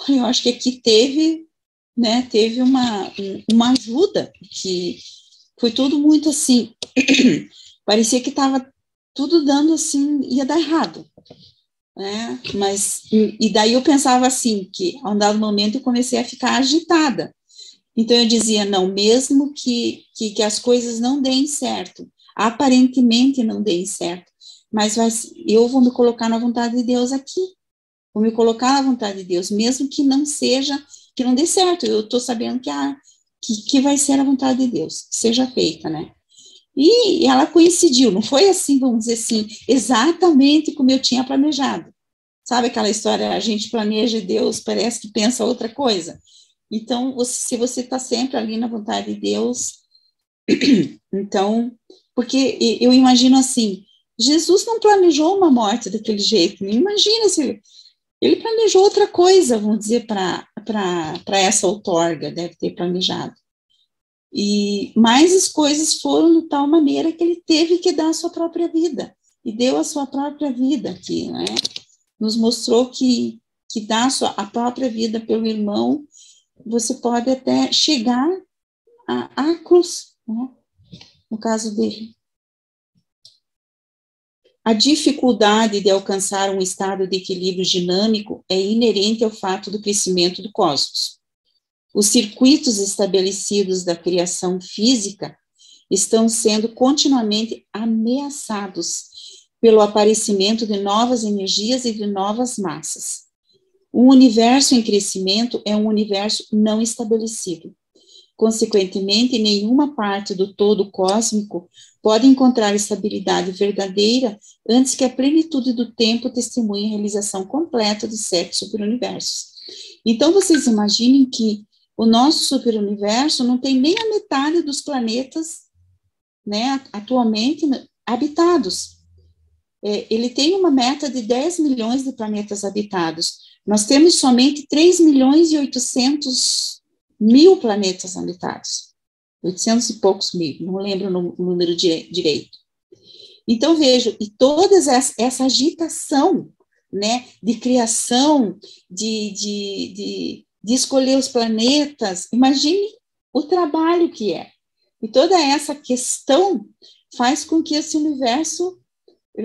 eu acho que aqui teve uma ajuda, que foi tudo muito assim, parecia que estava tudo dando assim, ia dar errado, né? Mas, e daí eu pensava assim, que a um dado momento eu comecei a ficar agitada. Então eu dizia, não, mesmo que as coisas não deem certo, aparentemente não deem certo, mas eu vou me colocar na vontade de Deus aqui, vou me colocar na vontade de Deus, mesmo que não seja, que não dê certo, eu estou sabendo que vai ser a vontade de Deus, que seja feita, né? E ela coincidiu, não foi assim, vamos dizer assim, exatamente como eu tinha planejado. Sabe aquela história, a gente planeja e Deus parece que pensa outra coisa? Então, se você está sempre ali na vontade de Deus, então, porque eu imagino assim, Jesus não planejou uma morte daquele jeito, imagina se ele planejou outra coisa, vamos dizer, para essa outorga, deve ter planejado. Mas as coisas foram de tal maneira que ele teve que dar a sua própria vida, e deu a sua própria vida aqui, né? Nos mostrou que dar a própria vida pelo irmão, você pode até chegar à cruz, né? No caso dele. A dificuldade de alcançar um estado de equilíbrio dinâmico é inerente ao fato do crescimento do cosmos. Os circuitos estabelecidos da criação física estão sendo continuamente ameaçados pelo aparecimento de novas energias e de novas massas. O universo em crescimento é um universo não estabelecido. Consequentemente, nenhuma parte do todo cósmico pode encontrar estabilidade verdadeira antes que a plenitude do tempo testemunhe a realização completa dos 7 superuniversos. Então, vocês imaginem que o nosso superuniverso não tem nem a metade dos planetas, né, atualmente habitados. Ele tem uma meta de 10 milhões de planetas habitados. Nós temos somente 3 milhões e 800 mil planetas habitados. 800 e poucos mil, não lembro o número direito. Então, vejo, e toda essa agitação, né, de criação, de escolher os planetas, imagine o trabalho que é. E toda essa questão faz com que esse universo,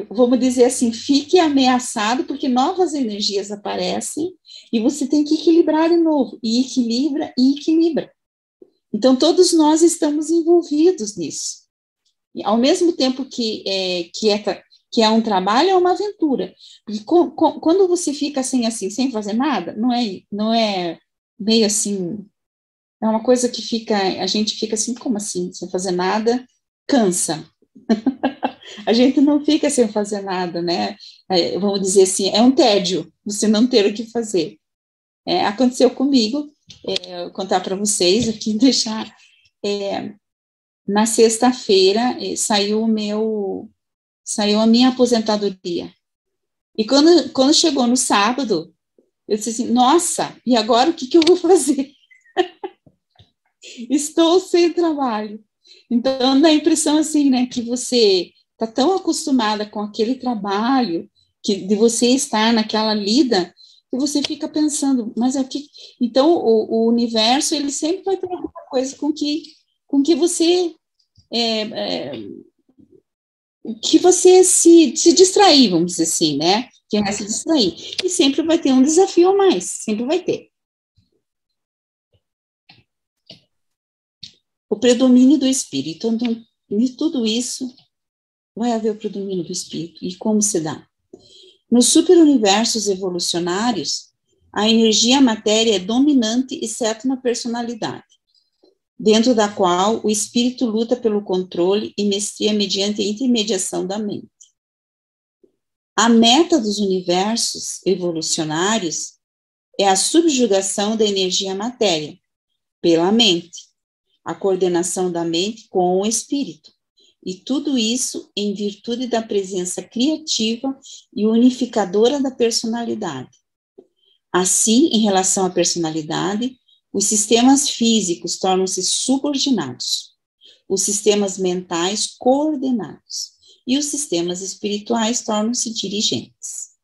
vamos dizer assim, fique ameaçado, porque novas energias aparecem e você tem que equilibrar de novo, e equilibra e equilibra. Então, todos nós estamos envolvidos nisso. E, ao mesmo tempo que que é um trabalho, é uma aventura. Porque quando você fica assim, sem fazer nada, não é meio assim, é uma coisa que a gente fica assim, como assim, sem fazer nada, cansa. A gente não fica sem fazer nada, né? Vamos dizer assim, é um tédio você não ter o que fazer. Aconteceu comigo, eu vou contar para vocês aqui, deixar. Na sexta-feira saiu a minha aposentadoria. E quando chegou no sábado, eu disse assim, nossa, e agora o que eu vou fazer? Estou sem trabalho. Então, dá a impressão assim, né, que você está tão acostumada com aquele trabalho, de você estar naquela lida, que você fica pensando, mas é o que... Então, o universo, ele sempre vai ter alguma coisa com que você... que você se distrair, vamos dizer assim, né? Que vai se distrair. E sempre vai ter um desafio a mais, sempre vai ter. O predomínio do espírito. Então, em tudo isso, vai haver o predomínio do espírito. E como se dá? Nos superuniversos evolucionários, a energia matéria é dominante, exceto na personalidade, dentro da qual o espírito luta pelo controle e mestria mediante a intermediação da mente. A meta dos universos evolucionários é a subjugação da energia matéria pela mente, a coordenação da mente com o espírito, e tudo isso em virtude da presença criativa e unificadora da personalidade. Assim, em relação à personalidade, os sistemas físicos tornam-se subordinados, os sistemas mentais coordenados, e os sistemas espirituais tornam-se dirigentes.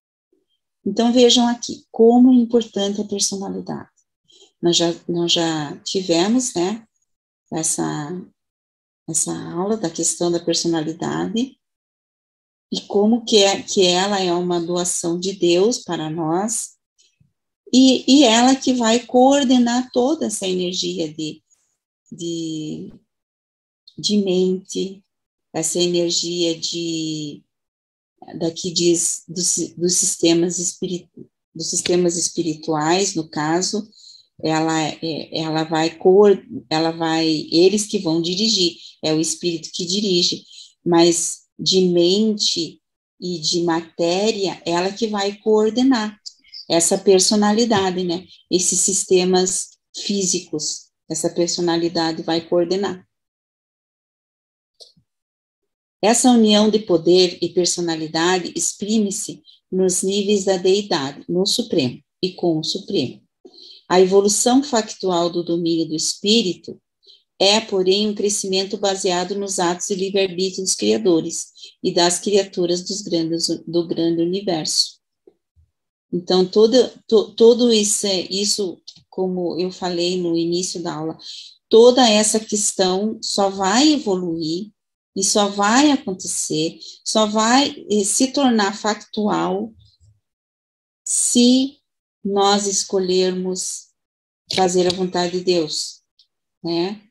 Então, vejam aqui, como é importante a personalidade. Nós já tivemos, né, essa aula da questão da personalidade, e como que ela é uma doação de Deus para nós, e ela que vai coordenar toda essa energia de mente, essa energia daqui diz dos sistemas espirituais, no caso, eles que vão dirigir, é o espírito que dirige, mas de mente e de matéria, ela que vai coordenar essa personalidade, né? Esses sistemas físicos, essa personalidade vai coordenar. Essa união de poder e personalidade exprime-se nos níveis da deidade, no Supremo e com o Supremo. A evolução factual do domínio do espírito é, porém, um crescimento baseado nos atos de livre-arbítrio dos criadores e das criaturas do grande universo. Então, todo isso, como eu falei no início da aula, toda essa questão só vai evoluir e só vai acontecer, só vai se tornar factual se nós escolhermos fazer a vontade de Deus, né?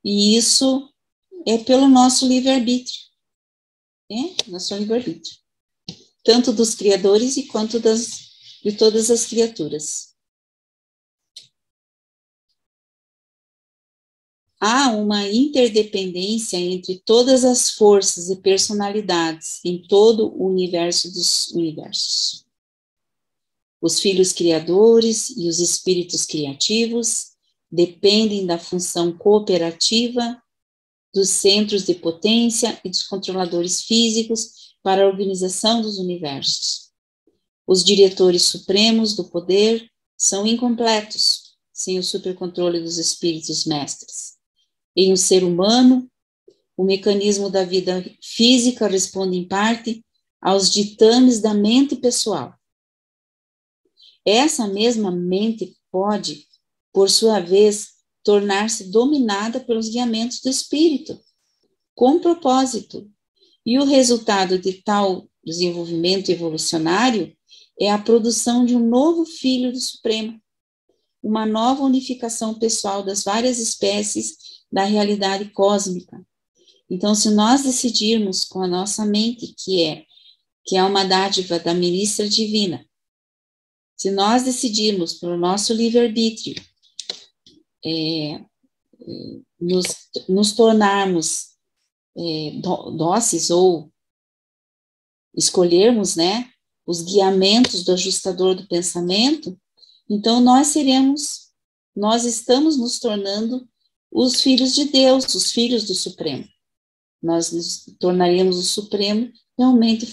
E isso é pelo nosso livre-arbítrio, né? Nosso livre-arbítrio, tanto dos criadores e quanto de todas as criaturas. Há uma interdependência entre todas as forças e personalidades em todo o universo dos universos. Os filhos criadores e os espíritos criativos dependem da função cooperativa dos centros de potência e dos controladores físicos para a organização dos universos. Os diretores supremos do poder são incompletos sem o supercontrole dos espíritos mestres. Em um ser humano, o mecanismo da vida física responde em parte aos ditames da mente pessoal. Essa mesma mente pode, por sua vez, tornar-se dominada pelos guiamentos do espírito, com propósito, e o resultado de tal desenvolvimento evolucionário é a produção de um novo filho do Supremo, uma nova unificação pessoal das várias espécies da realidade cósmica. Então, se nós decidirmos com a nossa mente, que é que é uma dádiva da ministra divina. Se nós decidirmos pelo nosso livre-arbítrio nos tornarmos dóceis ou escolhermos, né, os guiamentos do ajustador do pensamento, então nós estamos nos tornando os filhos de Deus, os filhos do Supremo. Nós nos tornaríamos o Supremo realmente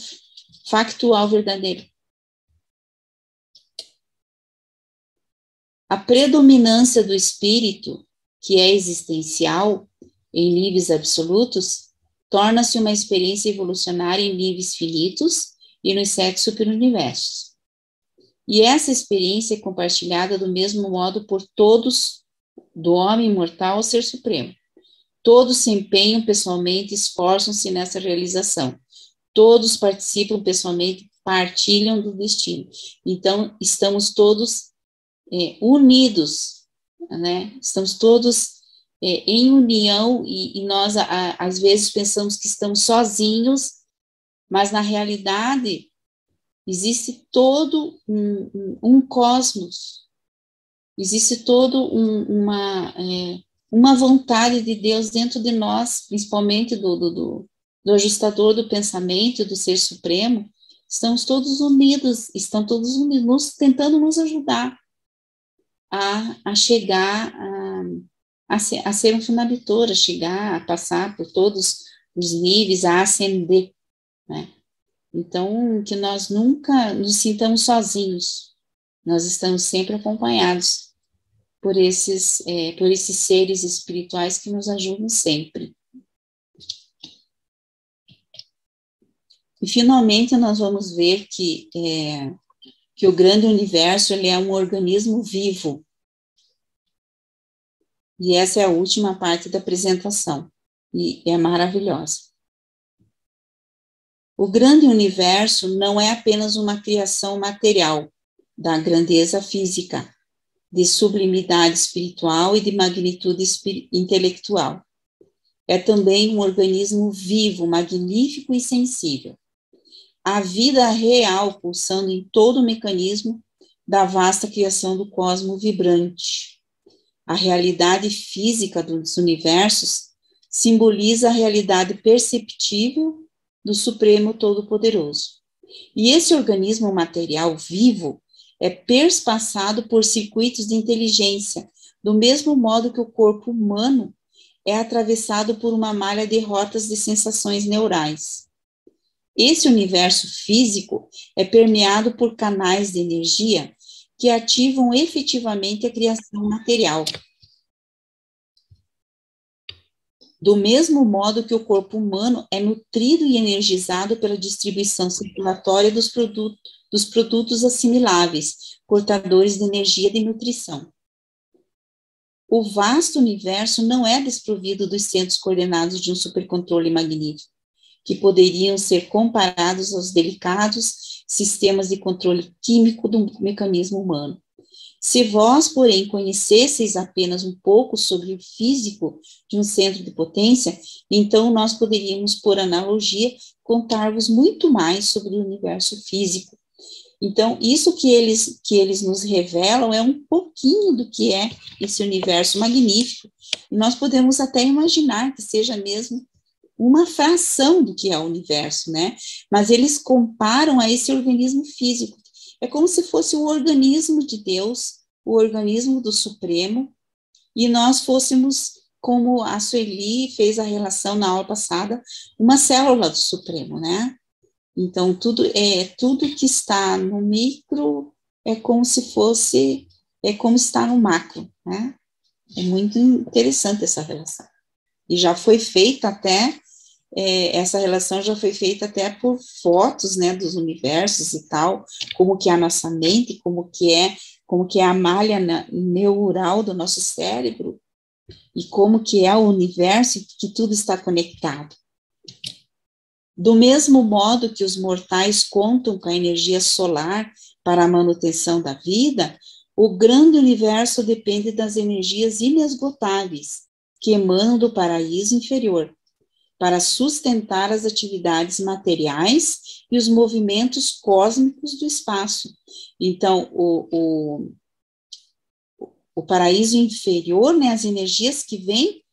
factual, verdadeiro. A predominância do espírito, que é existencial em níveis absolutos, torna-se uma experiência evolucionária em níveis finitos e nos 7 superuniversos. E essa experiência é compartilhada do mesmo modo por todos, do homem mortal ao ser supremo. Todos se empenham pessoalmente, esforçam-se nessa realização. Todos participam pessoalmente, partilham do destino. Então, estamos todos unidos, né? Estamos todos em união e nós, às vezes, pensamos que estamos sozinhos, mas, na realidade, existe todo um cosmos, existe todo uma vontade de Deus dentro de nós, principalmente do ajustador do pensamento, do Ser Supremo. Estamos todos unidos, estão todos unidos, tentando nos ajudar a chegar a ser um finalitor, a chegar, a passar por todos os níveis, a ascender, né? Então, que nós nunca nos sintamos sozinhos, nós estamos sempre acompanhados por esses seres espirituais que nos ajudam sempre. E, finalmente, nós vamos ver que o grande universo ele é um organismo vivo. E essa é a última parte da apresentação, e é maravilhosa. O grande universo não é apenas uma criação material da grandeza física, de sublimidade espiritual e de magnitude intelectual. É também um organismo vivo, magnífico e sensível. A vida real pulsando em todo o mecanismo da vasta criação do cosmos vibrante. A realidade física dos universos simboliza a realidade perceptível do Supremo Todo-Poderoso. E esse organismo material vivo é perspassado por circuitos de inteligência, do mesmo modo que o corpo humano é atravessado por uma malha de rotas de sensações neurais. Esse universo físico é permeado por canais de energia que ativam efetivamente a criação material. Do mesmo modo que o corpo humano é nutrido e energizado pela distribuição circulatória dos produtos assimiláveis, portadores de energia de nutrição. O vasto universo não é desprovido dos centros coordenados de um supercontrole magnífico, que poderiam ser comparados aos delicados sistemas de controle químico do mecanismo humano. Se vós, porém, conhecesseis apenas um pouco sobre o físico de um centro de potência, então nós poderíamos, por analogia, contar-vos muito mais sobre o universo físico. Então, isso que eles nos revelam é um pouquinho do que é esse universo magnífico. E nós podemos até imaginar que seja mesmo uma fração do que é o universo, né? Mas eles comparam a esse organismo físico. É como se fosse o organismo de Deus, o organismo do Supremo, e nós fôssemos, como a Sueli fez a relação na aula passada, uma célula do Supremo, né? Então, tudo que está no micro é como está no macro, né? É muito interessante essa relação. E já foi feita até, essa relação já foi feita até por fotos, né, dos universos e tal, como que é a nossa mente, como que é a malha neural do nosso cérebro, e como que é o universo, que tudo está conectado. Do mesmo modo que os mortais contam com a energia solar para a manutenção da vida, o grande universo depende das energias inesgotáveis que emanam do paraíso inferior. para sustentar as atividades materiais e os movimentos cósmicos do espaço. Então, o paraíso inferior, né, as energias que vêm,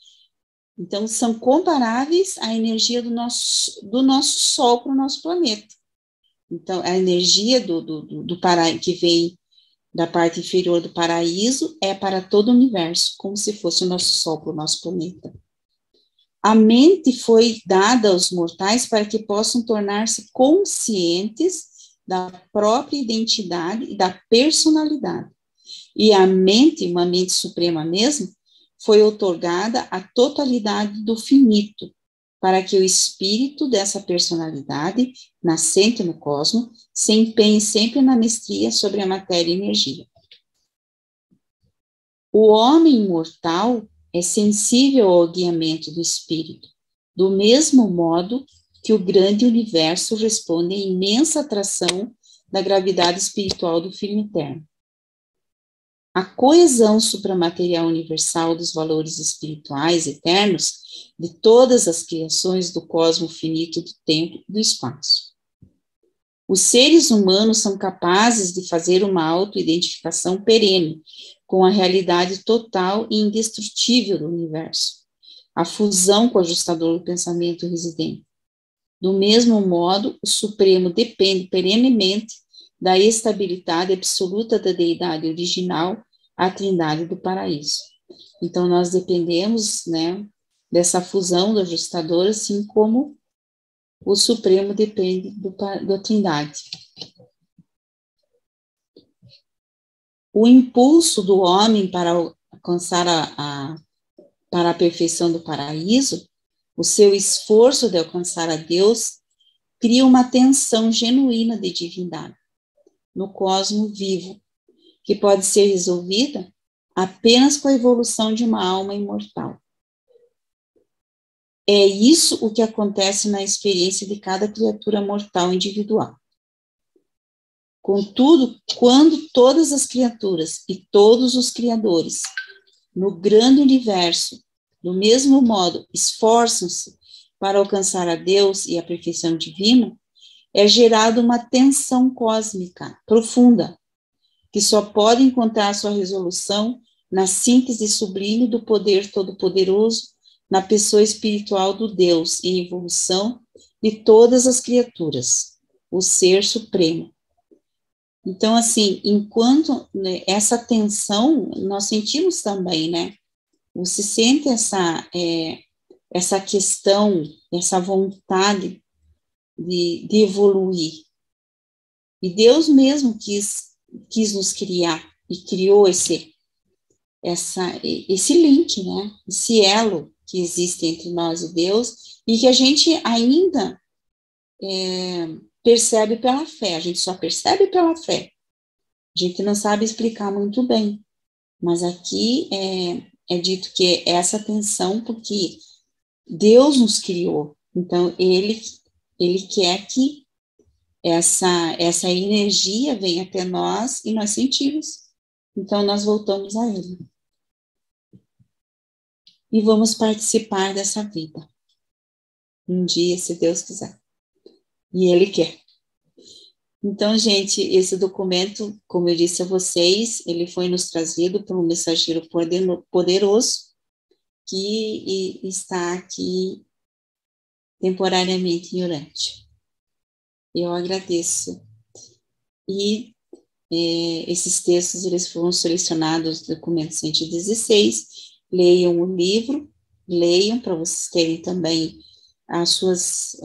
então, são comparáveis à energia do nosso Sol para o nosso planeta. Então, a energia do paraíso, que vem da parte inferior do paraíso, é para todo o universo, como se fosse o nosso Sol para o nosso planeta. A mente foi dada aos mortais para que possam tornar-se conscientes da própria identidade e da personalidade. E a mente, uma mente suprema mesmo, foi outorgada a totalidade do finito, para que o espírito dessa personalidade, nascente no cosmos, se empenhe sempre na mestria sobre a matéria e energia. O homem mortal é sensível ao guiamento do espírito, do mesmo modo que o grande universo responde à imensa atração da gravidade espiritual do Filho Eterno. A coesão supramaterial universal dos valores espirituais eternos de todas as criações do cosmo finito do tempo e do espaço. Os seres humanos são capazes de fazer uma autoidentificação perene com a realidade total e indestrutível do universo, a fusão com o ajustador do pensamento residente. Do mesmo modo, o Supremo depende perenemente da estabilidade absoluta da deidade original, a Trindade do Paraíso. Então, nós dependemos, né, dessa fusão do ajustador, assim como o Supremo depende da Trindade. O impulso do homem para alcançar para a perfeição do paraíso, o seu esforço de alcançar a Deus, cria uma tensão genuína de divindade no cosmo vivo, que pode ser resolvida apenas com a evolução de uma alma imortal. É isso o que acontece na experiência de cada criatura mortal individual. Contudo, quando todas as criaturas e todos os criadores, no grande universo, do mesmo modo, esforçam-se para alcançar a Deus e a perfeição divina, é gerada uma tensão cósmica profunda, que só pode encontrar sua resolução na síntese sublime do poder todo-poderoso, na pessoa espiritual do Deus em evolução de todas as criaturas, o Ser Supremo. Então, assim, enquanto, né, essa tensão, nós sentimos também, né? Você sente essa questão, essa vontade de evoluir. E Deus mesmo quis nos criar e criou esse link, né? Esse elo que existe entre nós e Deus e que a gente ainda percebe pela fé. A gente só percebe pela fé. A gente não sabe explicar muito bem. Mas aqui é dito que é essa tensão porque Deus nos criou. Então, Ele quer que essa energia venha até nós e nós sentimos. Então, nós voltamos a Ele. E vamos participar dessa vida. Um dia, se Deus quiser. E Ele quer. Então, gente, esse documento, como eu disse a vocês, ele foi nos trazido por um mensageiro poderoso que está aqui temporariamente em Urântia. Eu agradeço. E esses textos, eles foram selecionados do documento 116. Leiam o livro, leiam para vocês terem também as suas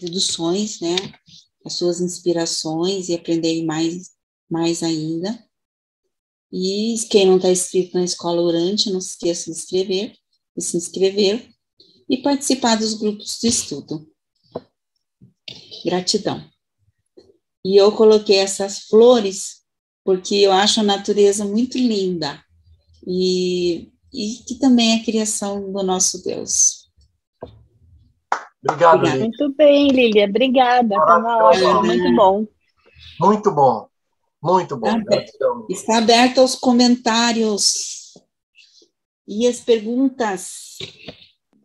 deduções, né, as suas inspirações e aprenderem mais ainda. E quem não está inscrito na Escola Urântia, não se esqueça de se inscrever e participar dos grupos de estudo. Gratidão. E eu coloquei essas flores porque eu acho a natureza muito linda e que também é criação do nosso Deus.
Obrigado, Lília.
Muito bem, Lília. Obrigada. Estava ótimo, muito bom.
Muito bom. Muito bom.
Está aberto aos comentários e as perguntas.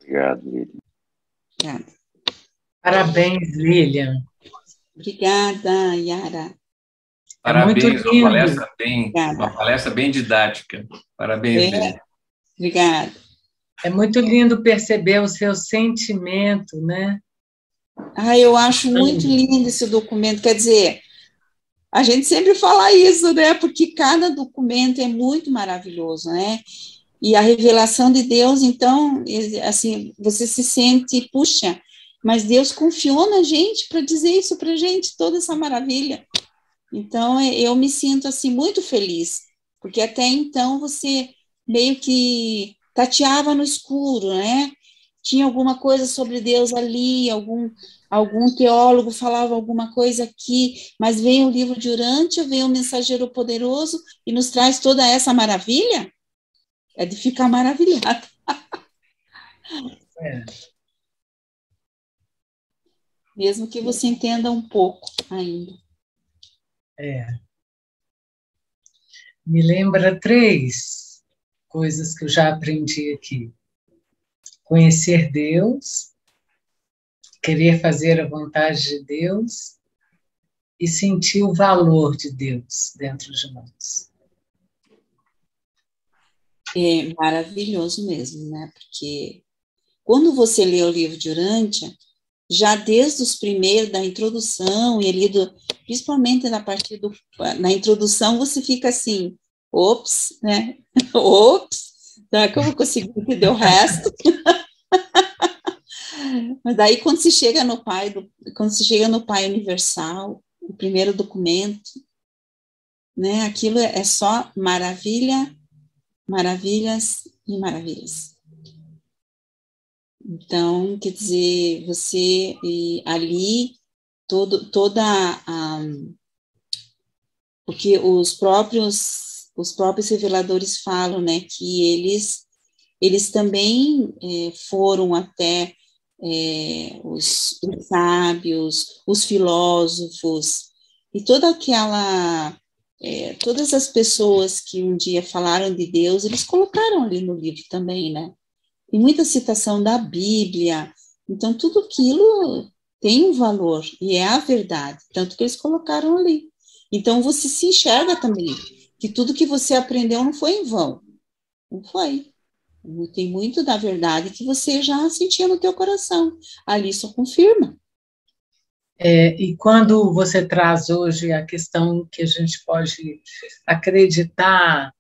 Obrigado, Lilian.
Obrigada.
Parabéns, Lilian.
Obrigada, Yara.
Parabéns,
muito lindo.
uma palestra bem didática. Parabéns, Lilian.
Obrigada.
É muito lindo perceber o seu sentimento, né?
Eu acho muito lindo esse documento. Quer dizer, a gente sempre fala isso, né? Porque cada documento é muito maravilhoso, né? E a revelação de Deus, então, assim, você se sente, puxa, mas Deus confiou na gente para dizer isso para a gente, toda essa maravilha. Então, eu me sinto, assim, muito feliz, porque até então você meio que tateava no escuro, né? Tinha alguma coisa sobre Deus ali, algum teólogo falava alguma coisa aqui, mas vem o livro de Urântia, vem o mensageiro poderoso e nos traz toda essa maravilha. É de ficar maravilhado. Mesmo que você entenda um pouco ainda.
Me lembra 3 coisas que eu já aprendi aqui. Conhecer Deus, querer fazer a vontade de Deus e sentir o valor de Deus dentro de nós.
É maravilhoso mesmo, né? Porque quando você lê o livro de Urântia, já desde os primeiros, da introdução, e ali principalmente na introdução, você fica assim, ops, né? Ops, será que eu vou conseguir entender o resto? Mas daí, quando se chega no Pai Universal, o primeiro documento, né? Aquilo é só maravilha, maravilhas e maravilhas. Então, quer dizer, você ali, porque os próprios reveladores falam, né, que eles também foram até os sábios, os filósofos, e todas as pessoas que um dia falaram de Deus, eles colocaram ali no livro também, né? Tem muita citação da Bíblia, então tudo aquilo tem um valor, e é a verdade, tanto que eles colocaram ali. Então você se enxerga também, que tudo que você aprendeu não foi em vão, não foi. Tem muito da verdade que você já sentia no teu coração, ali só confirma.
E quando você traz hoje a questão que a gente pode acreditar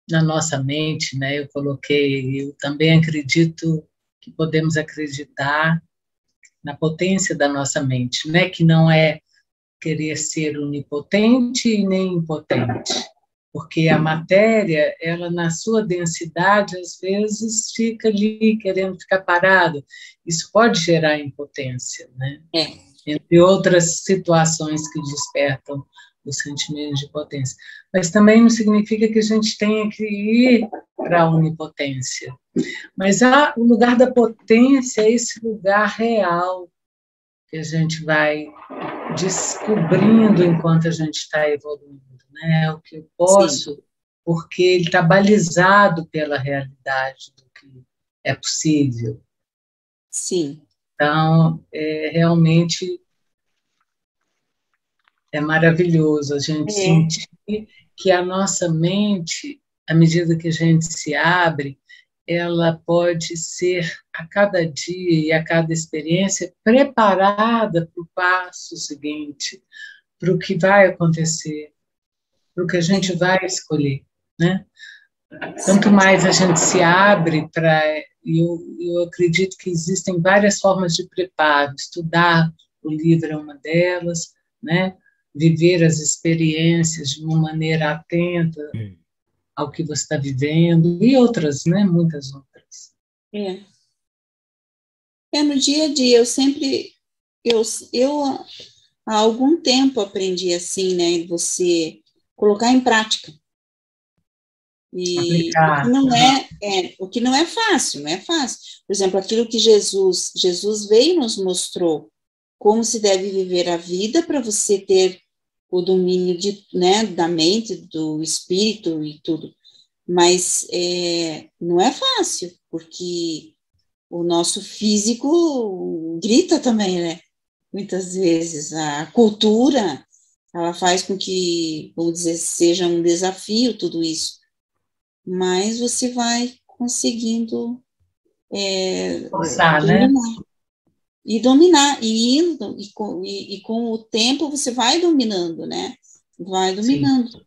na nossa mente, né? Eu também acredito que podemos acreditar na potência da nossa mente, né? Que não é querer ser onipotente e nem impotente, porque a matéria, ela na sua densidade, às vezes fica ali querendo ficar parado. Isso pode gerar impotência, né? Entre outras situações que despertam o sentimento de potência. Mas também não significa que a gente tenha que ir para a onipotência. Mas o lugar da potência é esse lugar real que a gente vai descobrindo enquanto a gente está evoluindo, né? O que eu posso, sim, porque ele está balizado pela realidade do que é possível.
Sim.
Então, realmente é maravilhoso a gente sentir que a nossa mente, à medida que a gente se abre, ela pode ser, a cada dia e a cada experiência, preparada para o passo seguinte, para o que vai acontecer, para o que a gente vai escolher, né? Quanto mais a gente se abre para... Eu acredito que existem várias formas de preparo. Estudar o livro é uma delas, né? Viver as experiências de uma maneira atenta ao que você está vivendo, e outras, né? Muitas outras.
No dia a dia, eu há algum tempo aprendi assim, né? Você colocar em prática. E o que não é fácil, não é fácil. Por exemplo, aquilo que Jesus veio e nos mostrou como se deve viver a vida para você ter o domínio da mente, do espírito e tudo. Mas não é fácil, porque o nosso físico grita também, né? Muitas vezes a cultura, ela faz com que, vamos dizer, seja um desafio tudo isso, mas você vai conseguindo
Forçar,
dominar,
né?
e com o tempo você vai dominando, né? Vai
Sim.
dominando.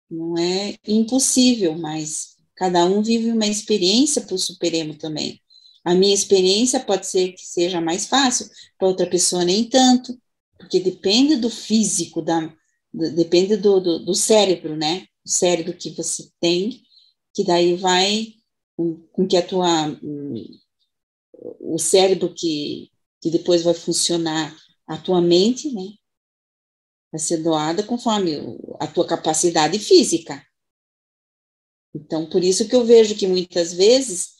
Não é impossível, mas cada um vive uma experiência para o superemo também. A minha experiência pode ser que seja mais fácil, para outra pessoa nem tanto, porque depende do físico, depende do cérebro, né? O cérebro que você tem, que daí vai com que o cérebro que depois vai funcionar a tua mente, né? Vai ser doada conforme a tua capacidade física. Então, por isso que eu vejo que muitas vezes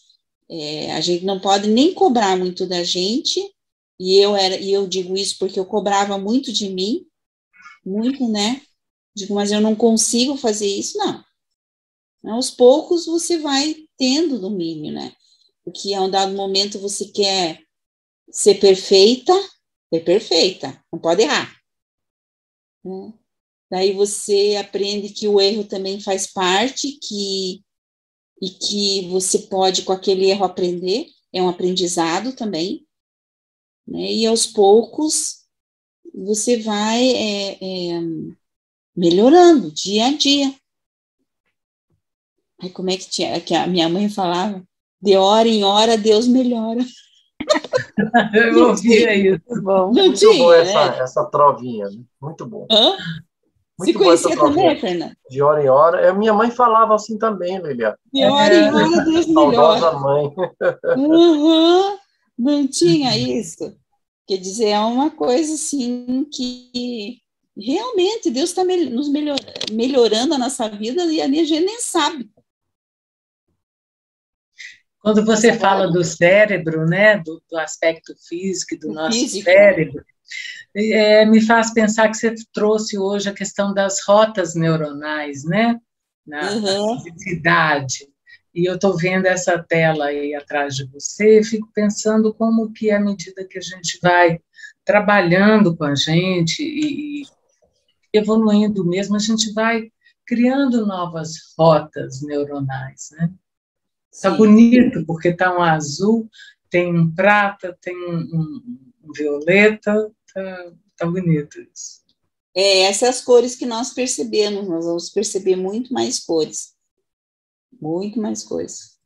a gente não pode nem cobrar muito da gente, e eu digo isso porque eu cobrava muito de mim, muito, né? Digo, mas eu não consigo fazer isso, não. Aos poucos você vai tendo domínio, né? Porque a um dado momento você quer ser perfeita, não pode errar. Né? Daí você aprende que o erro também faz parte, e que você pode, com aquele erro, aprender, é um aprendizado também, né? E aos poucos você vai melhorando dia a dia. Aí como é que a minha mãe falava? De hora em hora Deus melhora.
Eu ouvia isso.
Bom.
Não
Muito
tinha,
boa
né?
essa trovinha, né? Muito bom.
Hã? Se
Muito boa essa
conhecia também,
trovinha.
Fernanda?
De hora em hora. Minha mãe falava assim também, Lilian.
De hora em hora Deus melhora.
Saudosa mãe.
Uhum. Não tinha isso. Quer dizer, é uma coisa assim que realmente Deus está nos melhorando a nossa vida e a gente nem sabe.
Quando você fala do cérebro, né, do aspecto físico do nosso cérebro, me faz pensar que você trouxe hoje a questão das rotas neuronais, né, na cidade. E eu estou vendo essa tela aí atrás de você e fico pensando como que, à medida que a gente vai trabalhando com a gente e evoluindo mesmo, a gente vai criando novas rotas neuronais, né? Está bonito, porque está um azul, tem um prata, tem um violeta, tá bonito isso.
Essas cores que nós percebemos, nós vamos perceber muito mais cores. Muito mais cores.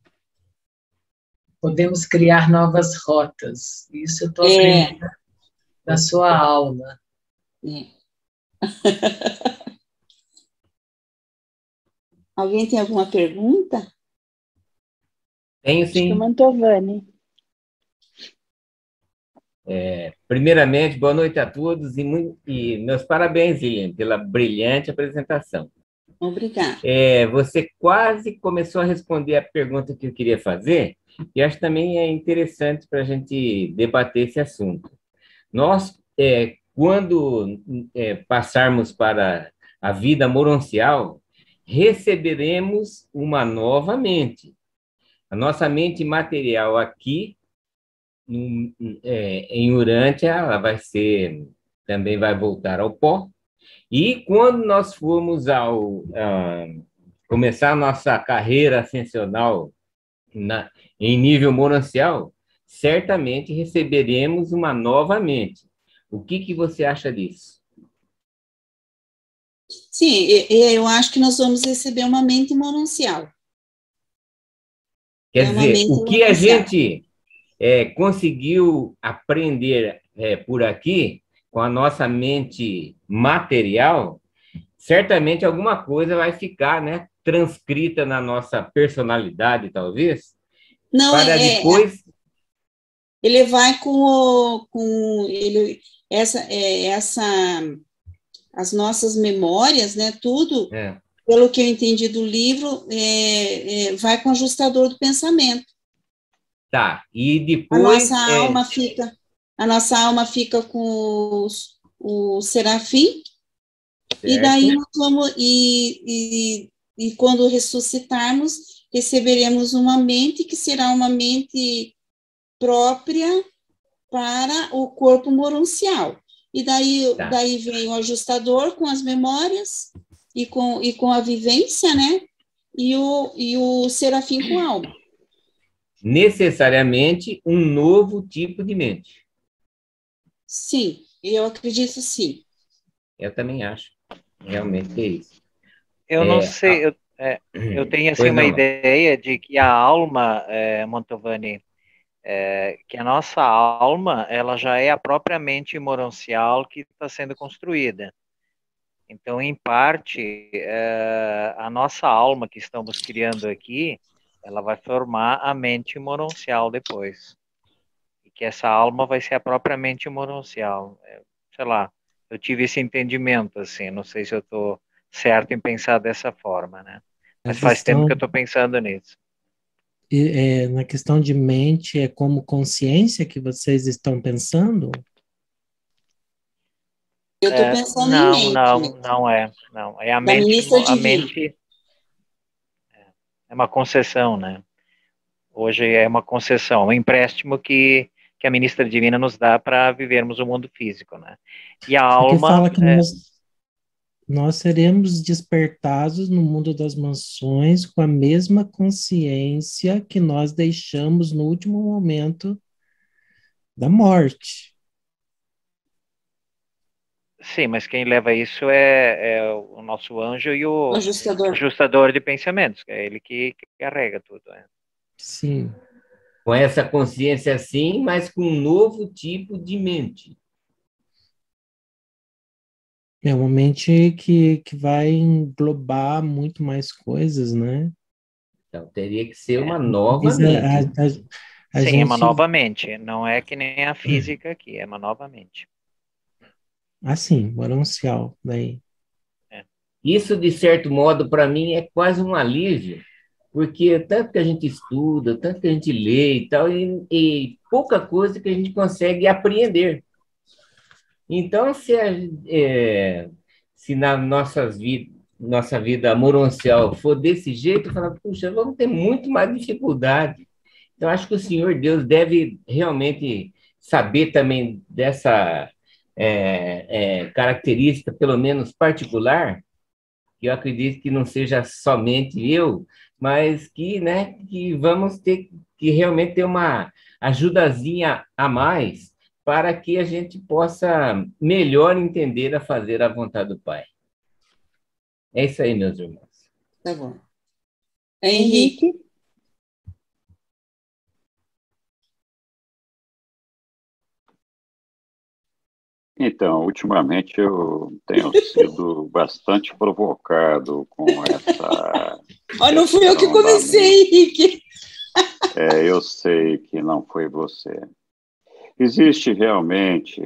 Podemos criar novas rotas. Isso eu estou aprendendo na sua aula.
Alguém tem alguma pergunta?
Tenho sim.
Mantovani.
Primeiramente, boa noite a todos e meus parabéns, Lilian, pela brilhante apresentação.
Obrigada.
Você quase começou a responder a pergunta que eu queria fazer, e acho que também é interessante para a gente debater esse assunto. Nós, quando passarmos para a vida moroncial, receberemos uma nova mente. A nossa mente material aqui, em Urântia, ela também vai voltar ao pó. E quando nós formos começar a nossa carreira ascensional em nível moroncial, certamente receberemos uma nova mente. O que você acha disso?
Sim, eu acho que nós vamos receber uma mente moroncial.
Quer dizer, o que a gente conseguiu aprender por aqui, com a nossa mente material, certamente alguma coisa vai ficar, né, transcrita na nossa personalidade, talvez,
não,
para depois...
Ele vai as nossas memórias, né, tudo, pelo que eu entendi do livro, vai com o ajustador do pensamento.
Tá, e depois...
A nossa alma fica com o serafim, certo. E daí nós vamos, e quando ressuscitarmos, receberemos uma mente que será uma mente própria para o corpo moroncial. E
Tá.
daí vem o ajustador com as memórias e com a vivência, né? E o serafim com a alma.
Necessariamente um novo tipo de mente.
Sim, eu acredito sim.
Eu também acho. Realmente é isso.
Eu não sei, eu tenho assim
Pois
uma
não.
ideia de que a alma, Mantovani, que a nossa alma, ela já é a própria mente moroncial que está sendo construída. Então, em parte, a nossa alma que estamos criando aqui, ela vai formar a mente moroncial depois. E que essa alma vai ser a própria mente moroncial. Sei lá, eu tive esse entendimento, assim, não sei se eu estou certo em pensar dessa forma, né? Mas faz tempo que eu estou pensando nisso.
Na questão de mente, é como consciência que vocês estão pensando?
Eu estou pensando em mente.
Não é. Não, é a
Da
mente.
ministra
A
divina.
mente é uma concessão, né? Hoje é uma concessão, um empréstimo que a ministra divina nos dá para vivermos o mundo físico, né? E a
Aqui
alma
fala que nós seremos despertados no mundo das mansões com a mesma consciência que nós deixamos no último momento da morte.
Sim, mas quem leva isso é o nosso anjo e o ajustador de pensamentos, é ele que carrega tudo.
Sim.
Com essa consciência sim, mas com um novo tipo de mente.
É uma mente que vai englobar muito mais coisas, né?
Então, teria que ser uma nova
Sim,
mente.
Sim, é uma nova mente. Não é que nem a física aqui, é uma nova mente.
Sim, moroncial, daí.
Isso, de certo modo, para mim, é quase um alívio, porque tanto que a gente estuda, tanto que a gente lê e tal, e pouca coisa que a gente consegue apreender. Então, se na nossa vida moroncial for desse jeito, fala, puxa, vamos ter muito mais dificuldade. Então, acho que o Senhor Deus deve realmente saber também dessa característica, pelo menos particular, que eu acredito que não seja somente eu, mas que vamos ter que realmente ter uma ajudazinha a mais para que a gente possa melhor entender a fazer a vontade do Pai. É isso aí, meus irmãos.
Tá bom. Henrique.
Então, ultimamente eu tenho sido bastante provocado com essa...
Não fui eu que comecei, Henrique.
Eu sei que não foi você. Existe realmente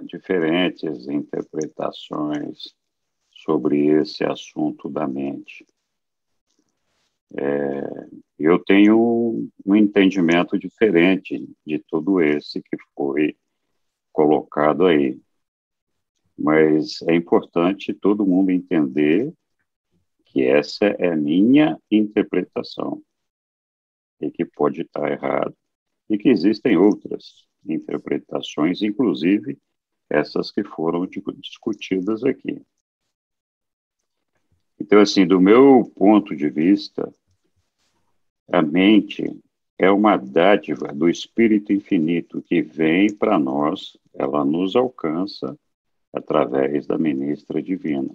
diferentes interpretações sobre esse assunto da mente. Eu tenho um entendimento diferente de tudo esse que foi colocado aí. Mas é importante todo mundo entender que essa é a minha interpretação e que pode estar errado e que existem outras interpretações, inclusive essas que foram discutidas aqui. Então, assim, do meu ponto de vista, a mente é uma dádiva do Espírito Infinito que vem para nós, ela nos alcança através da ministra divina.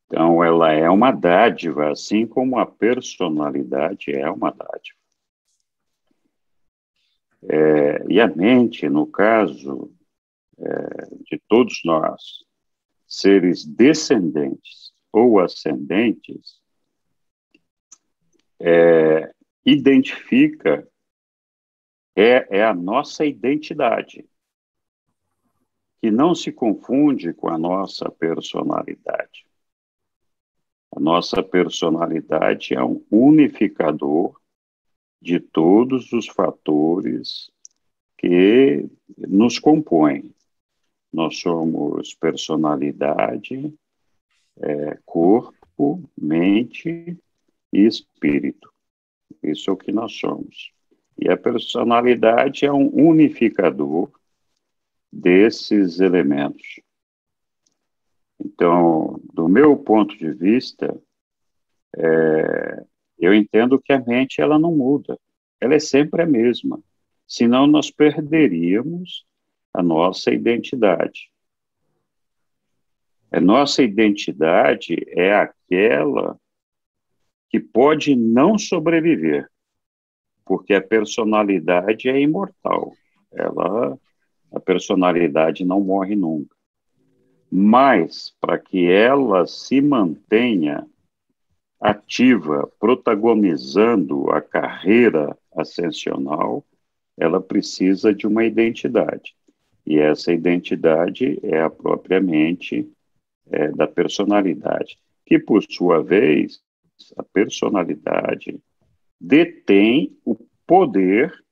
Então, ela é uma dádiva, assim como a personalidade é uma dádiva. E a mente, no caso de todos nós, seres descendentes ou ascendentes, identifica, é a nossa identidade, que não se confunde com a nossa personalidade. A nossa personalidade é um unificador de todos os fatores que nos compõem. Nós somos personalidade, corpo, mente e espírito. Isso é o que nós somos. E a personalidade é um unificador desses elementos. Então, do meu ponto de vista, eu entendo que a mente ela não muda. Ela é sempre a mesma. Senão nós perderíamos a nossa identidade. A nossa identidade é aquela que pode não sobreviver, porque a personalidade é imortal. A personalidade não morre nunca. Mas, para que ela se mantenha ativa, protagonizando a carreira ascensional, ela precisa de uma identidade. E essa identidade é a própria mente da personalidade, que, por sua vez, a personalidade detém o poder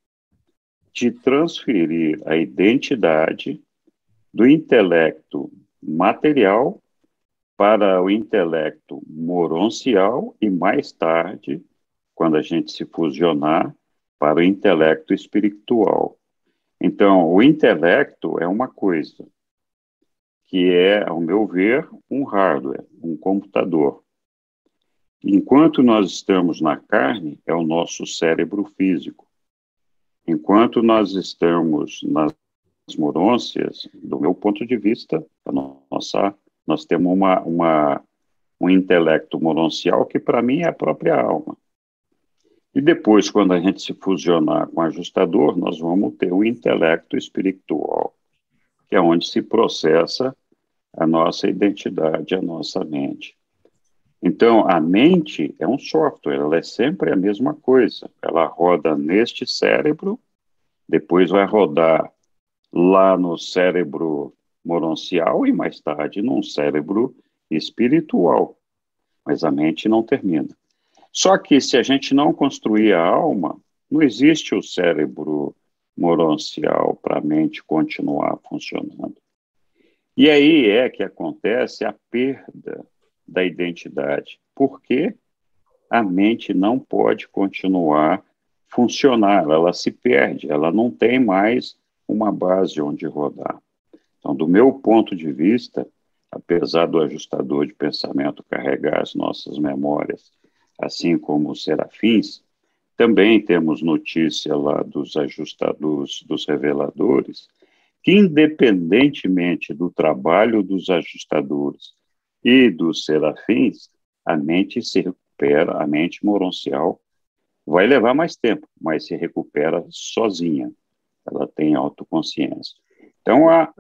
de transferir a identidade do intelecto material para o intelecto moroncial e, mais tarde, quando a gente se fusionar, para o intelecto espiritual. Então, o intelecto é uma coisa, que é, ao meu ver, um hardware, um computador. Enquanto nós estamos na carne, é o nosso cérebro físico. Enquanto nós estamos nas morôncias, do meu ponto de vista, nós temos um intelecto moroncial que, para mim, é a própria alma. E depois, quando a gente se fusionar com o ajustador, nós vamos ter o intelecto espiritual, que é onde se processa a nossa identidade, a nossa mente. Então, a mente é um software, ela é sempre a mesma coisa. Ela roda neste cérebro, depois vai rodar lá no cérebro moroncial e mais tarde num cérebro espiritual. Mas a mente não termina. Só que se a gente não construir a alma, não existe o cérebro moroncial para a mente continuar funcionando. E aí é que acontece a perda da identidade, porque a mente não pode continuar funcionar, ela se perde, ela não tem mais uma base onde rodar. Então, do meu ponto de vista, apesar do ajustador de pensamento carregar as nossas memórias, assim como os serafins, também temos notícia lá dos ajustadores, dos reveladores, que independentemente do trabalho dos ajustadores e dos serafins, a mente se recupera, a mente moroncial vai levar mais tempo, mas se recupera sozinha. Ela tem autoconsciência. Então, a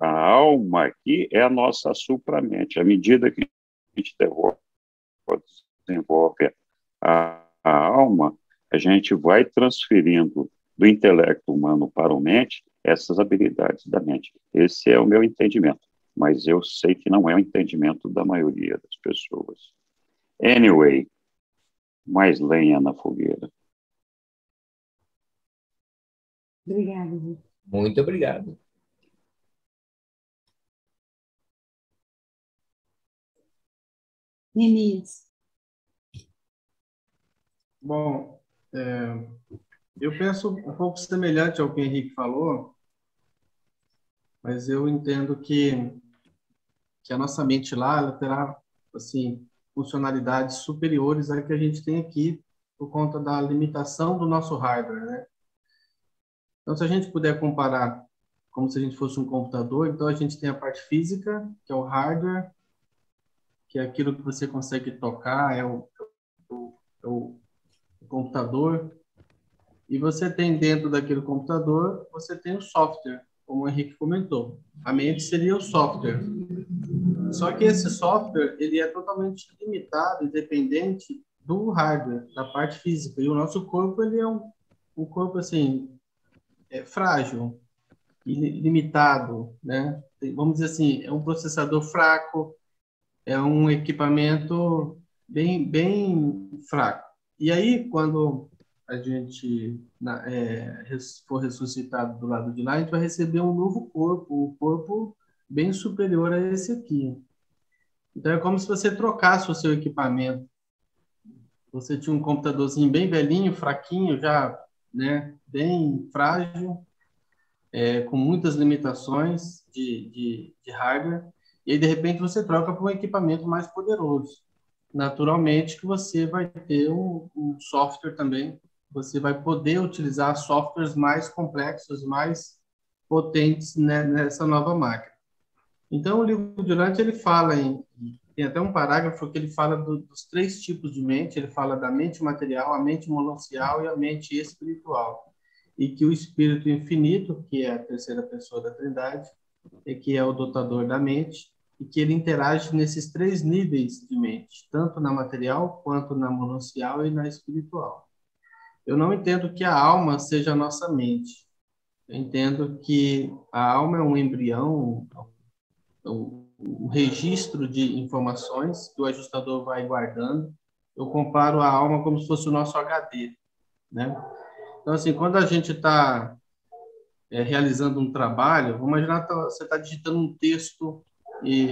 alma aqui é a nossa supramente. À medida que a gente desenvolve a alma, a gente vai transferindo do intelecto humano para o mente essas habilidades da mente. Esse é o meu entendimento, mas eu sei que não é o entendimento da maioria das pessoas. Anyway, mais lenha na fogueira.
Obrigada.
Muito obrigado.
Neemias.
Bom, eu penso um pouco semelhante ao que o Henrique falou, mas eu entendo que a nossa mente lá, ela terá, assim, funcionalidades superiores à que a gente tem aqui, por conta da limitação do nosso hardware, né? Então, se a gente puder comparar como se a gente fosse um computador, então a gente tem a parte física, que é o hardware, que é aquilo que você consegue tocar, é o computador, e você tem dentro daquele computador, você tem o software, como o Henrique comentou. A mente seria o software. Só que esse software, ele é totalmente limitado e dependente do hardware, da parte física. E o nosso corpo, ele é um corpo, assim, frágil e limitado, né? Vamos dizer assim, é um processador fraco, é um equipamento bem fraco. E aí, quando a gente for ressuscitado do lado de lá, a gente vai receber um novo corpo, um corpo bem superior a esse aqui. Então, é como se você trocasse o seu equipamento você tinha um computadorzinho bem velhinho, fraquinho, já, né, bem frágil, com muitas limitações de hardware, e aí, de repente, você troca para um equipamento mais poderoso. Naturalmente que você vai ter um software também, você vai poder utilizar softwares mais complexos, mais potentes, né, nessa nova máquina. Então, o livro Durant, ele fala tem até um parágrafo que ele fala dos 3 tipos de mente. Ele fala da mente material, a mente mononcial e a mente espiritual. E que o Espírito Infinito, que é a terceira pessoa da Trindade, que é o dotador da mente, e que ele interage nesses 3 níveis de mente, tanto na material, quanto na mononcial e na espiritual. Eu não entendo que a alma seja a nossa mente. Eu entendo que a alma é um embrião, um registro de informações que o ajustador vai guardando. Eu comparo a alma como se fosse o nosso HD, né? Então, assim, quando a gente está realizando um trabalho, vamos imaginar que você está digitando um texto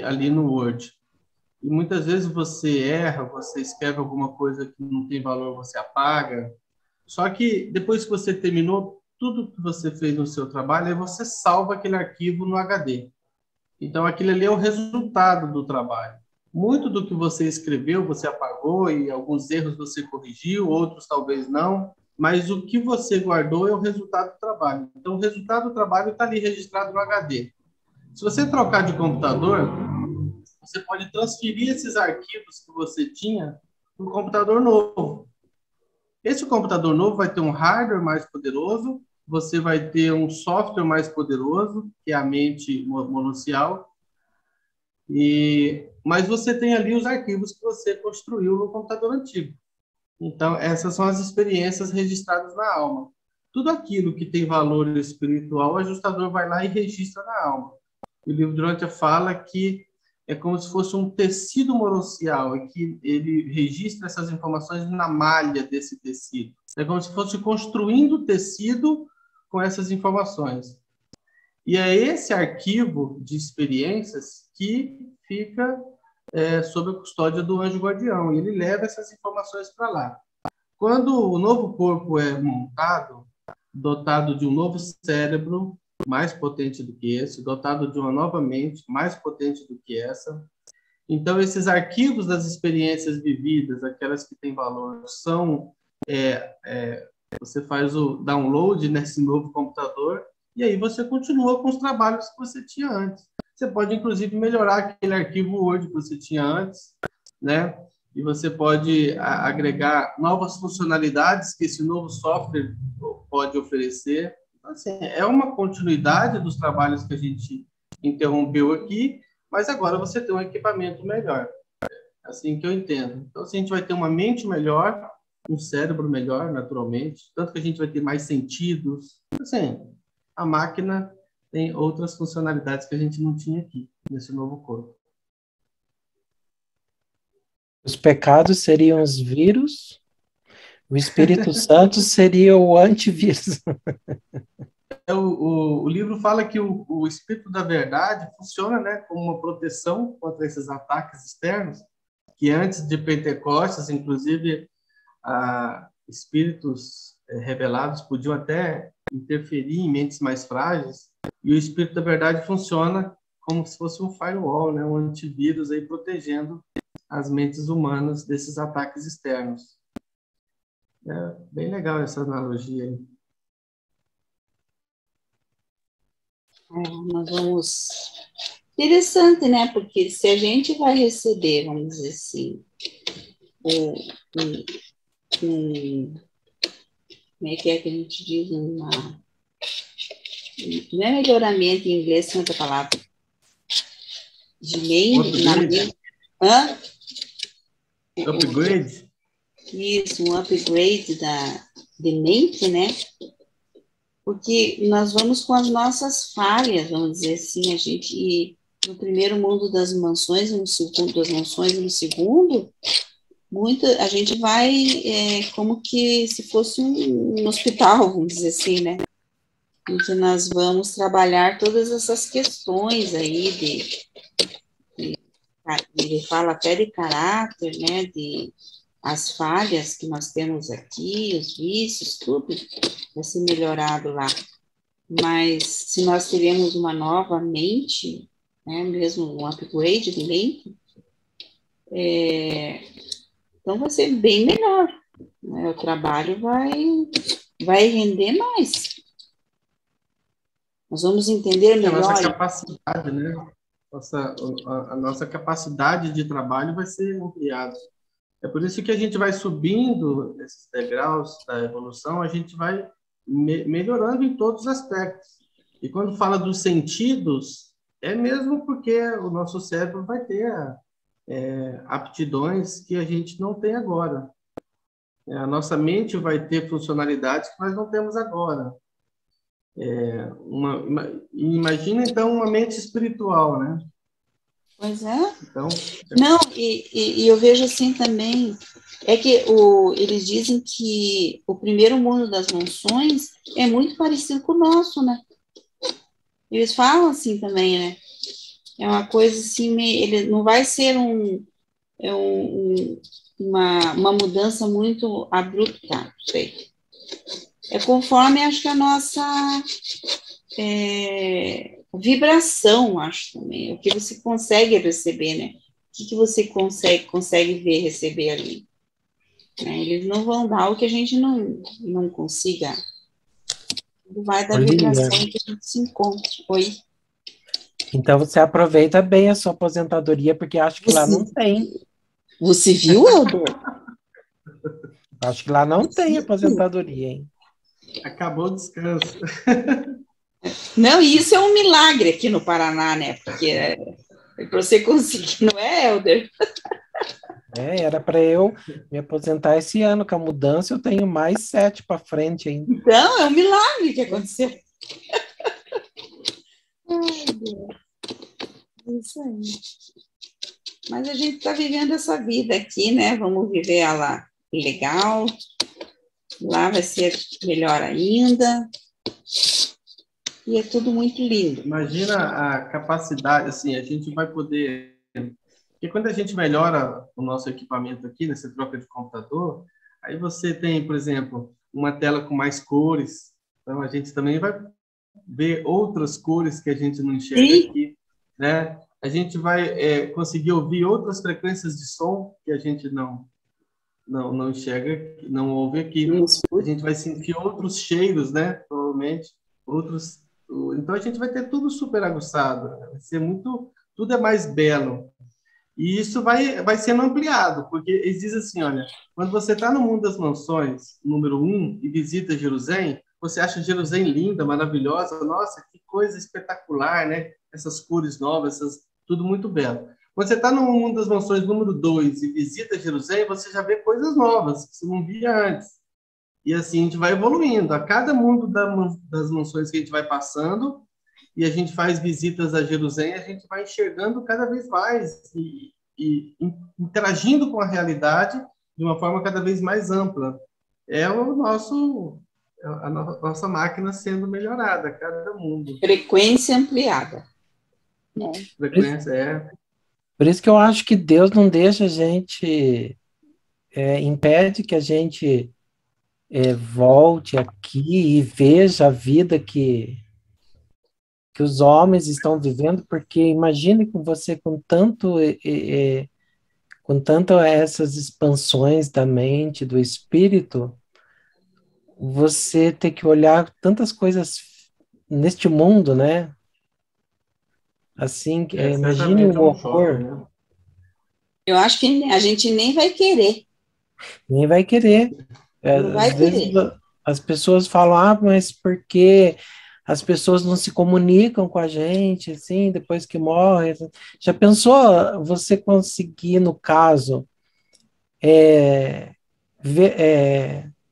ali no Word. E muitas vezes você erra, você escreve alguma coisa que não tem valor, você apaga. Só que depois que você terminou tudo que você fez no seu trabalho, aí você salva aquele arquivo no HD. Então, aquilo ali é o resultado do trabalho. Muito do que você escreveu, você apagou, e alguns erros você corrigiu, outros talvez não, mas o que você guardou é o resultado do trabalho. Então, o resultado do trabalho está ali registrado no HD. Se você trocar de computador, você pode transferir esses arquivos que você tinha para um computador novo. Esse computador novo vai ter um hardware mais poderoso, você vai ter um software mais poderoso, que é a mente mononcial, mas você tem ali os arquivos que você construiu no computador antigo. Então, essas são as experiências registradas na alma. Tudo aquilo que tem valor espiritual, o ajustador vai lá e registra na alma. O livro Durant fala que é como se fosse um tecido mononcial, e que ele registra essas informações na malha desse tecido. É como se fosse construindo o tecido com essas informações. E é esse arquivo de experiências que fica sob a custódia do anjo guardião, e ele leva essas informações para lá. Quando o novo corpo é montado, dotado de um novo cérebro, mais potente do que esse, dotado de uma nova mente, mais potente do que essa, então esses arquivos das experiências vividas, aquelas que têm valor, são... você faz o download nesse novo computador, e aí você continua com os trabalhos que você tinha antes. Você pode, inclusive, melhorar aquele arquivo Word que você tinha antes, né? E você pode agregar novas funcionalidades que esse novo software pode oferecer. Então, assim, é uma continuidade dos trabalhos que a gente interrompeu aqui, mas agora você tem um equipamento melhor. É assim que eu entendo. Então, assim, a gente vai ter uma mente melhor, um cérebro melhor, naturalmente, tanto que a gente vai ter mais sentidos. Assim, a máquina tem outras funcionalidades que a gente não tinha aqui, nesse novo corpo.
Os pecados seriam os vírus, o Espírito Santo seria o antivírus.
O livro fala que o Espírito da Verdade funciona, né, como uma proteção contra esses ataques externos, que antes de Pentecostes, inclusive, espíritos revelados podiam até interferir em mentes mais frágeis, e o Espírito da Verdade funciona como se fosse um firewall, né, um antivírus aí protegendo as mentes humanas desses ataques externos. É bem legal essa analogia aí.
Nós vamos... Interessante, né? Porque se a gente vai receber, vamos dizer assim, como é que a gente diz? Não é melhoramento em inglês, tem outra palavra. De mente.
Upgrade?
Isso, um upgrade de mente, né? Porque nós vamos com as nossas falhas, vamos dizer assim, a gente, no primeiro mundo das mansões, no segundo das mansões, no segundo, a gente vai como que se fosse um hospital, vamos dizer assim, né? Em que nós vamos trabalhar todas essas questões aí ele fala até de caráter, né? De as falhas que nós temos aqui, os vícios, tudo vai ser melhorado lá. Mas se nós teremos uma nova mente, né, mesmo um upgrade de mente, então vai ser bem melhor, né? O trabalho vai render mais. Nós vamos entender melhor.
A nossa capacidade, né? A nossa capacidade de trabalho vai ser ampliada. É por isso que a gente vai subindo esses degraus da evolução, a gente vai melhorando em todos os aspectos. E quando fala dos sentidos, é mesmo porque o nosso cérebro vai ter aptidões que a gente não tem agora. A nossa mente vai ter funcionalidades que nós não temos agora. Imagina, então, uma mente espiritual, né?
Pois é.
Então,
não, e eu vejo assim também, é que eles dizem que o primeiro mundo das mansões é muito parecido com o nosso, né? Eles falam assim também, né? É uma coisa assim, ele não vai ser uma mudança muito abrupta, não sei. É conforme, acho que a nossa vibração, acho também, o que você consegue receber, né? O que você consegue ver, receber ali. Né? Eles não vão dar o que a gente não consiga. Vai da vibração que a gente se encontra. Oi?
Então você aproveita bem a sua aposentadoria, porque acho que lá não tem.
Você viu, Helder?
Acho que lá não tem aposentadoria, hein?
Acabou o descanso.
Não, e isso é um milagre aqui no Paraná, né? Porque para você conseguir, não é, Helder?
Era para eu me aposentar esse ano. Com a mudança, eu tenho mais 7 para frente ainda.
Então, é um milagre que aconteceu. Ai, Deus. Isso aí. Mas a gente está vivendo essa vida aqui, né? Vamos viver ela legal. Lá vai ser melhor ainda. E é tudo muito lindo.
Imagina a capacidade, assim, a gente vai poder... Porque quando a gente melhora o nosso equipamento aqui, nessa troca de computador, aí você tem, por exemplo, uma tela com mais cores. Então, a gente também vai ver outras cores que a gente não enxerga aqui, né? A gente vai conseguir ouvir outras frequências de som que a gente não enxerga, não ouve aqui. A gente vai sentir outros cheiros, né? Provavelmente, outros... Então, a gente vai ter tudo super aguçado. Vai ser muito... Tudo é mais belo. E isso vai sendo ampliado, porque eles dizem assim, olha, quando você está no mundo das mansões, número 1, e visita Jerusalém, você acha Jerusalém linda, maravilhosa, nossa, que coisa espetacular, né? Essas cores novas, tudo muito belo. Quando você está no mundo das mansões número 2 e visita Jerusalém, você já vê coisas novas que você não via antes. E assim a gente vai evoluindo. A cada mundo das mansões que a gente vai passando, e a gente faz visitas a Jerusalém, a gente vai enxergando cada vez mais e interagindo com a realidade de uma forma cada vez mais ampla. É a nossa máquina sendo melhorada a cada mundo.
Frequência ampliada.
Frequência,
Por isso que eu acho que Deus não deixa a gente, impede que a gente volte aqui e veja a vida que os homens estão vivendo, porque imagine com você com tanto essas expansões da mente, do espírito, você ter que olhar tantas coisas neste mundo, né? Assim, imagine o horror.
Né?
Eu acho que a gente nem vai querer.
Nem vai querer. Às vezes as pessoas falam, mas por que as pessoas não se comunicam com a gente, assim, depois que morre? Já pensou você conseguir, no caso,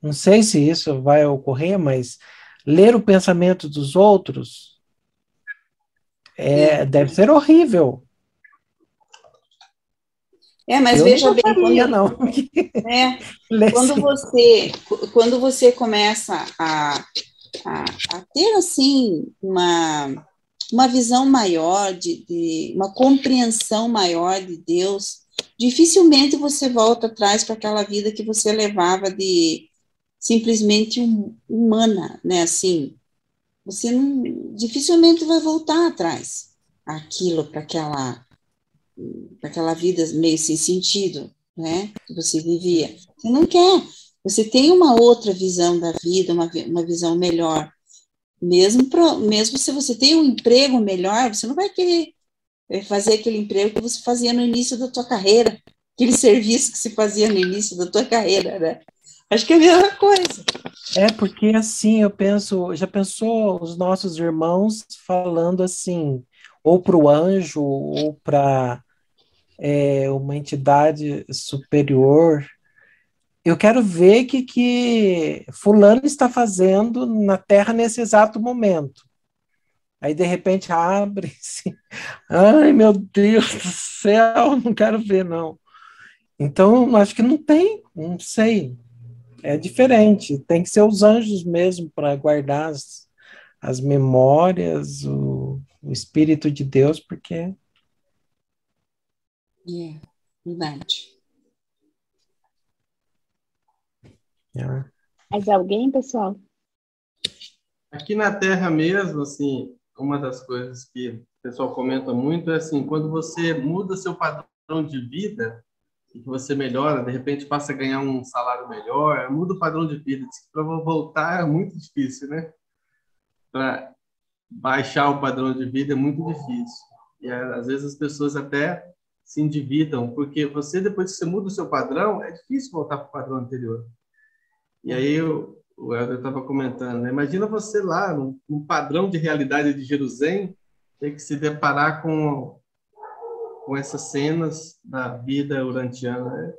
não sei se isso vai ocorrer, mas ler o pensamento dos outros deve ser horrível.
Mas
eu
veja bem,
quando
quando você começa a ter assim uma visão maior, uma compreensão maior de Deus, dificilmente você volta atrás para aquela vida que você levava de simplesmente humana, né? Assim, você não, dificilmente vai voltar atrás aquilo para aquela vida meio sem sentido, né? Que você vivia. Você não quer. Você tem uma outra visão da vida, uma visão melhor. Mesmo se você tem um emprego melhor, você não vai querer fazer aquele emprego que você fazia no início da tua carreira, aquele serviço que se fazia no início da tua carreira, né? Acho que é a mesma coisa.
É, porque assim, eu penso, já pensou os nossos irmãos falando assim, ou para o anjo, ou para uma entidade superior. Eu quero ver que fulano está fazendo na Terra nesse exato momento. Aí, de repente, abre-se. Ai, meu Deus do céu, não quero ver, não. Então, acho que não tem, não sei. É diferente. Tem que ser os anjos mesmo para guardar as memórias, o Espírito de Deus, porque...
Verdade.
Mais alguém, pessoal?
Aqui na Terra mesmo, assim, uma das coisas que o pessoal comenta muito é assim, quando você muda seu padrão de vida, e que você melhora, de repente passa a ganhar um salário melhor, muda o padrão de vida. Para voltar é muito difícil, né? Para baixar o padrão de vida é muito difícil. E às vezes as pessoas até se endividam, porque você, depois que você muda o seu padrão, é difícil voltar para o padrão anterior. E aí o Helder estava comentando, né? Imagina você lá, num padrão de realidade de Jerusalém, ter que se deparar com essas cenas da vida urantiana. Né?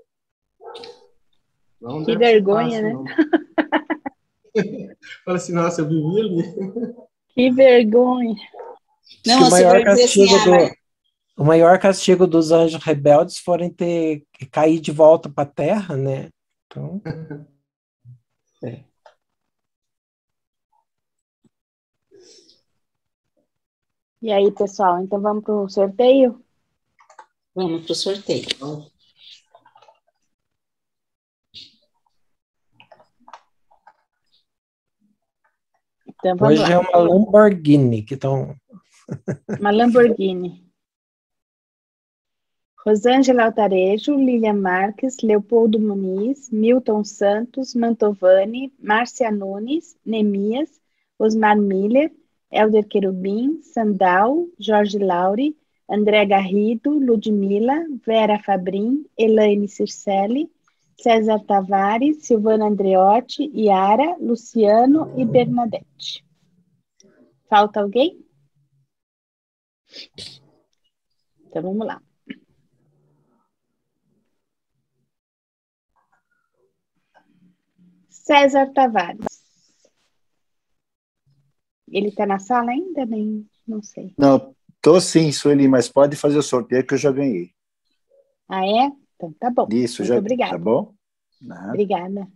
Não
que vergonha,
fácil,
né?
Fala assim, nossa, eu vivi ali.
Que vergonha.
Não,
o maior castigo
assim,
o maior castigo dos anjos rebeldes forem ter que cair de volta para a Terra, né? Então...
E aí, pessoal, então vamos para o sorteio?
Vamos para o sorteio.
Então, vamos
Hoje
lá.
é uma Lamborghini que estão...
Uma Lamborghini. Rosângela Altarejo, Lilian Marques, Leopoldo Muniz, Milton Santos, Mantovani, Márcia Nunes, Nemias, Osmar Miller, Helder Querubim, Sandal, Jorge Lauri, André Garrido, Ludmila, Vera Fabrim, Elaine Circelli, César Tavares, Silvana Andreotti, Yara, Luciano e Bernadette. Falta alguém? Então, vamos lá. César Tavares. Ele está na sala ainda? Nem, não sei.
Não, tô sim, Sueli, mas pode fazer o sorteio que eu já ganhei.
Ah, é? Então tá bom.
Isso,
muito
já.
Obrigada.
Tá bom?
Obrigada.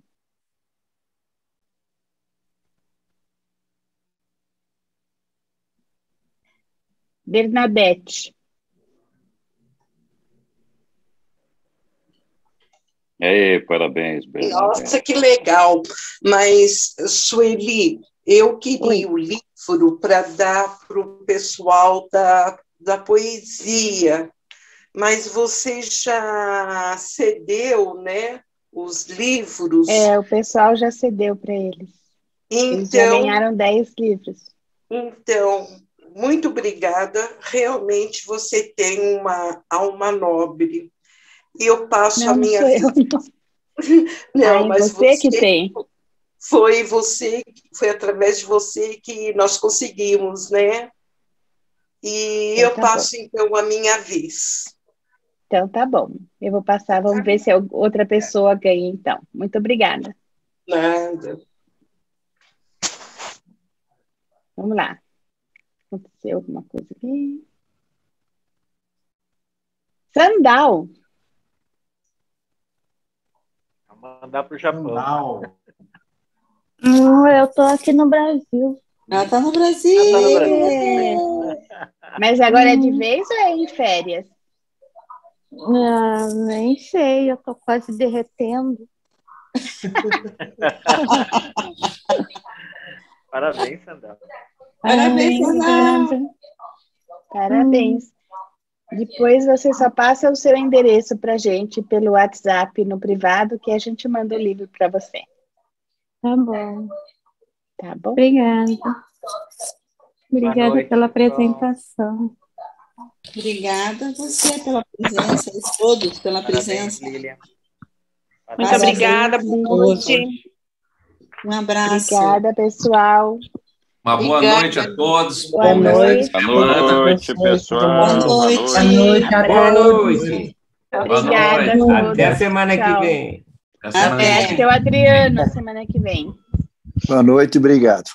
Bernadette.
Parabéns, Bernadette.
Nossa, que legal. Mas, Sueli, eu queria o livro para dar para o pessoal da poesia, mas você já cedeu, né, os livros?
O pessoal já cedeu para eles.
Então,
eles já ganharam 10 livros.
Então, muito obrigada. Realmente você tem uma alma nobre. E eu passo a minha vida.
Não, mas você que tem.
Foi através de você que nós conseguimos, né? E então, eu passo, então, a minha vez.
Então, tá bom. Eu vou passar, vamos ver se outra pessoa ganha, então. Muito obrigada.
Nada.
Vamos lá. Aconteceu alguma coisa aqui. Sandal.
Mandar para o Japão.
Eu tô aqui no Brasil.
Ela tá no Brasil.
Mas agora é de vez ou é em férias?
Nem sei, eu tô quase derretendo.
Parabéns, Sandra.
Parabéns, Sandra.
Parabéns. Depois você só passa o seu endereço para a gente pelo WhatsApp no privado, que a gente manda o livro para você.
Tá bom.
Tá bom?
Obrigada. Obrigada
noite,
pela
pessoal.
apresentação.
Obrigada a você pela presença, e todos pela presença.
Parabéns, Lília.
Muito obrigada, boa noite.
Um abraço.
Obrigada, pessoal.
Uma boa
Obrigada.
noite a todos.
Boa noite.
Boa noite, pessoal.
Boa noite.
Boa noite a
Boa
todos.
noite.
Obrigada a
noite.
todos.
Até a semana que
Tchau.
vem.
Até semana que
Até
vem.
seu Adriano, semana que vem.
Boa noite, obrigado.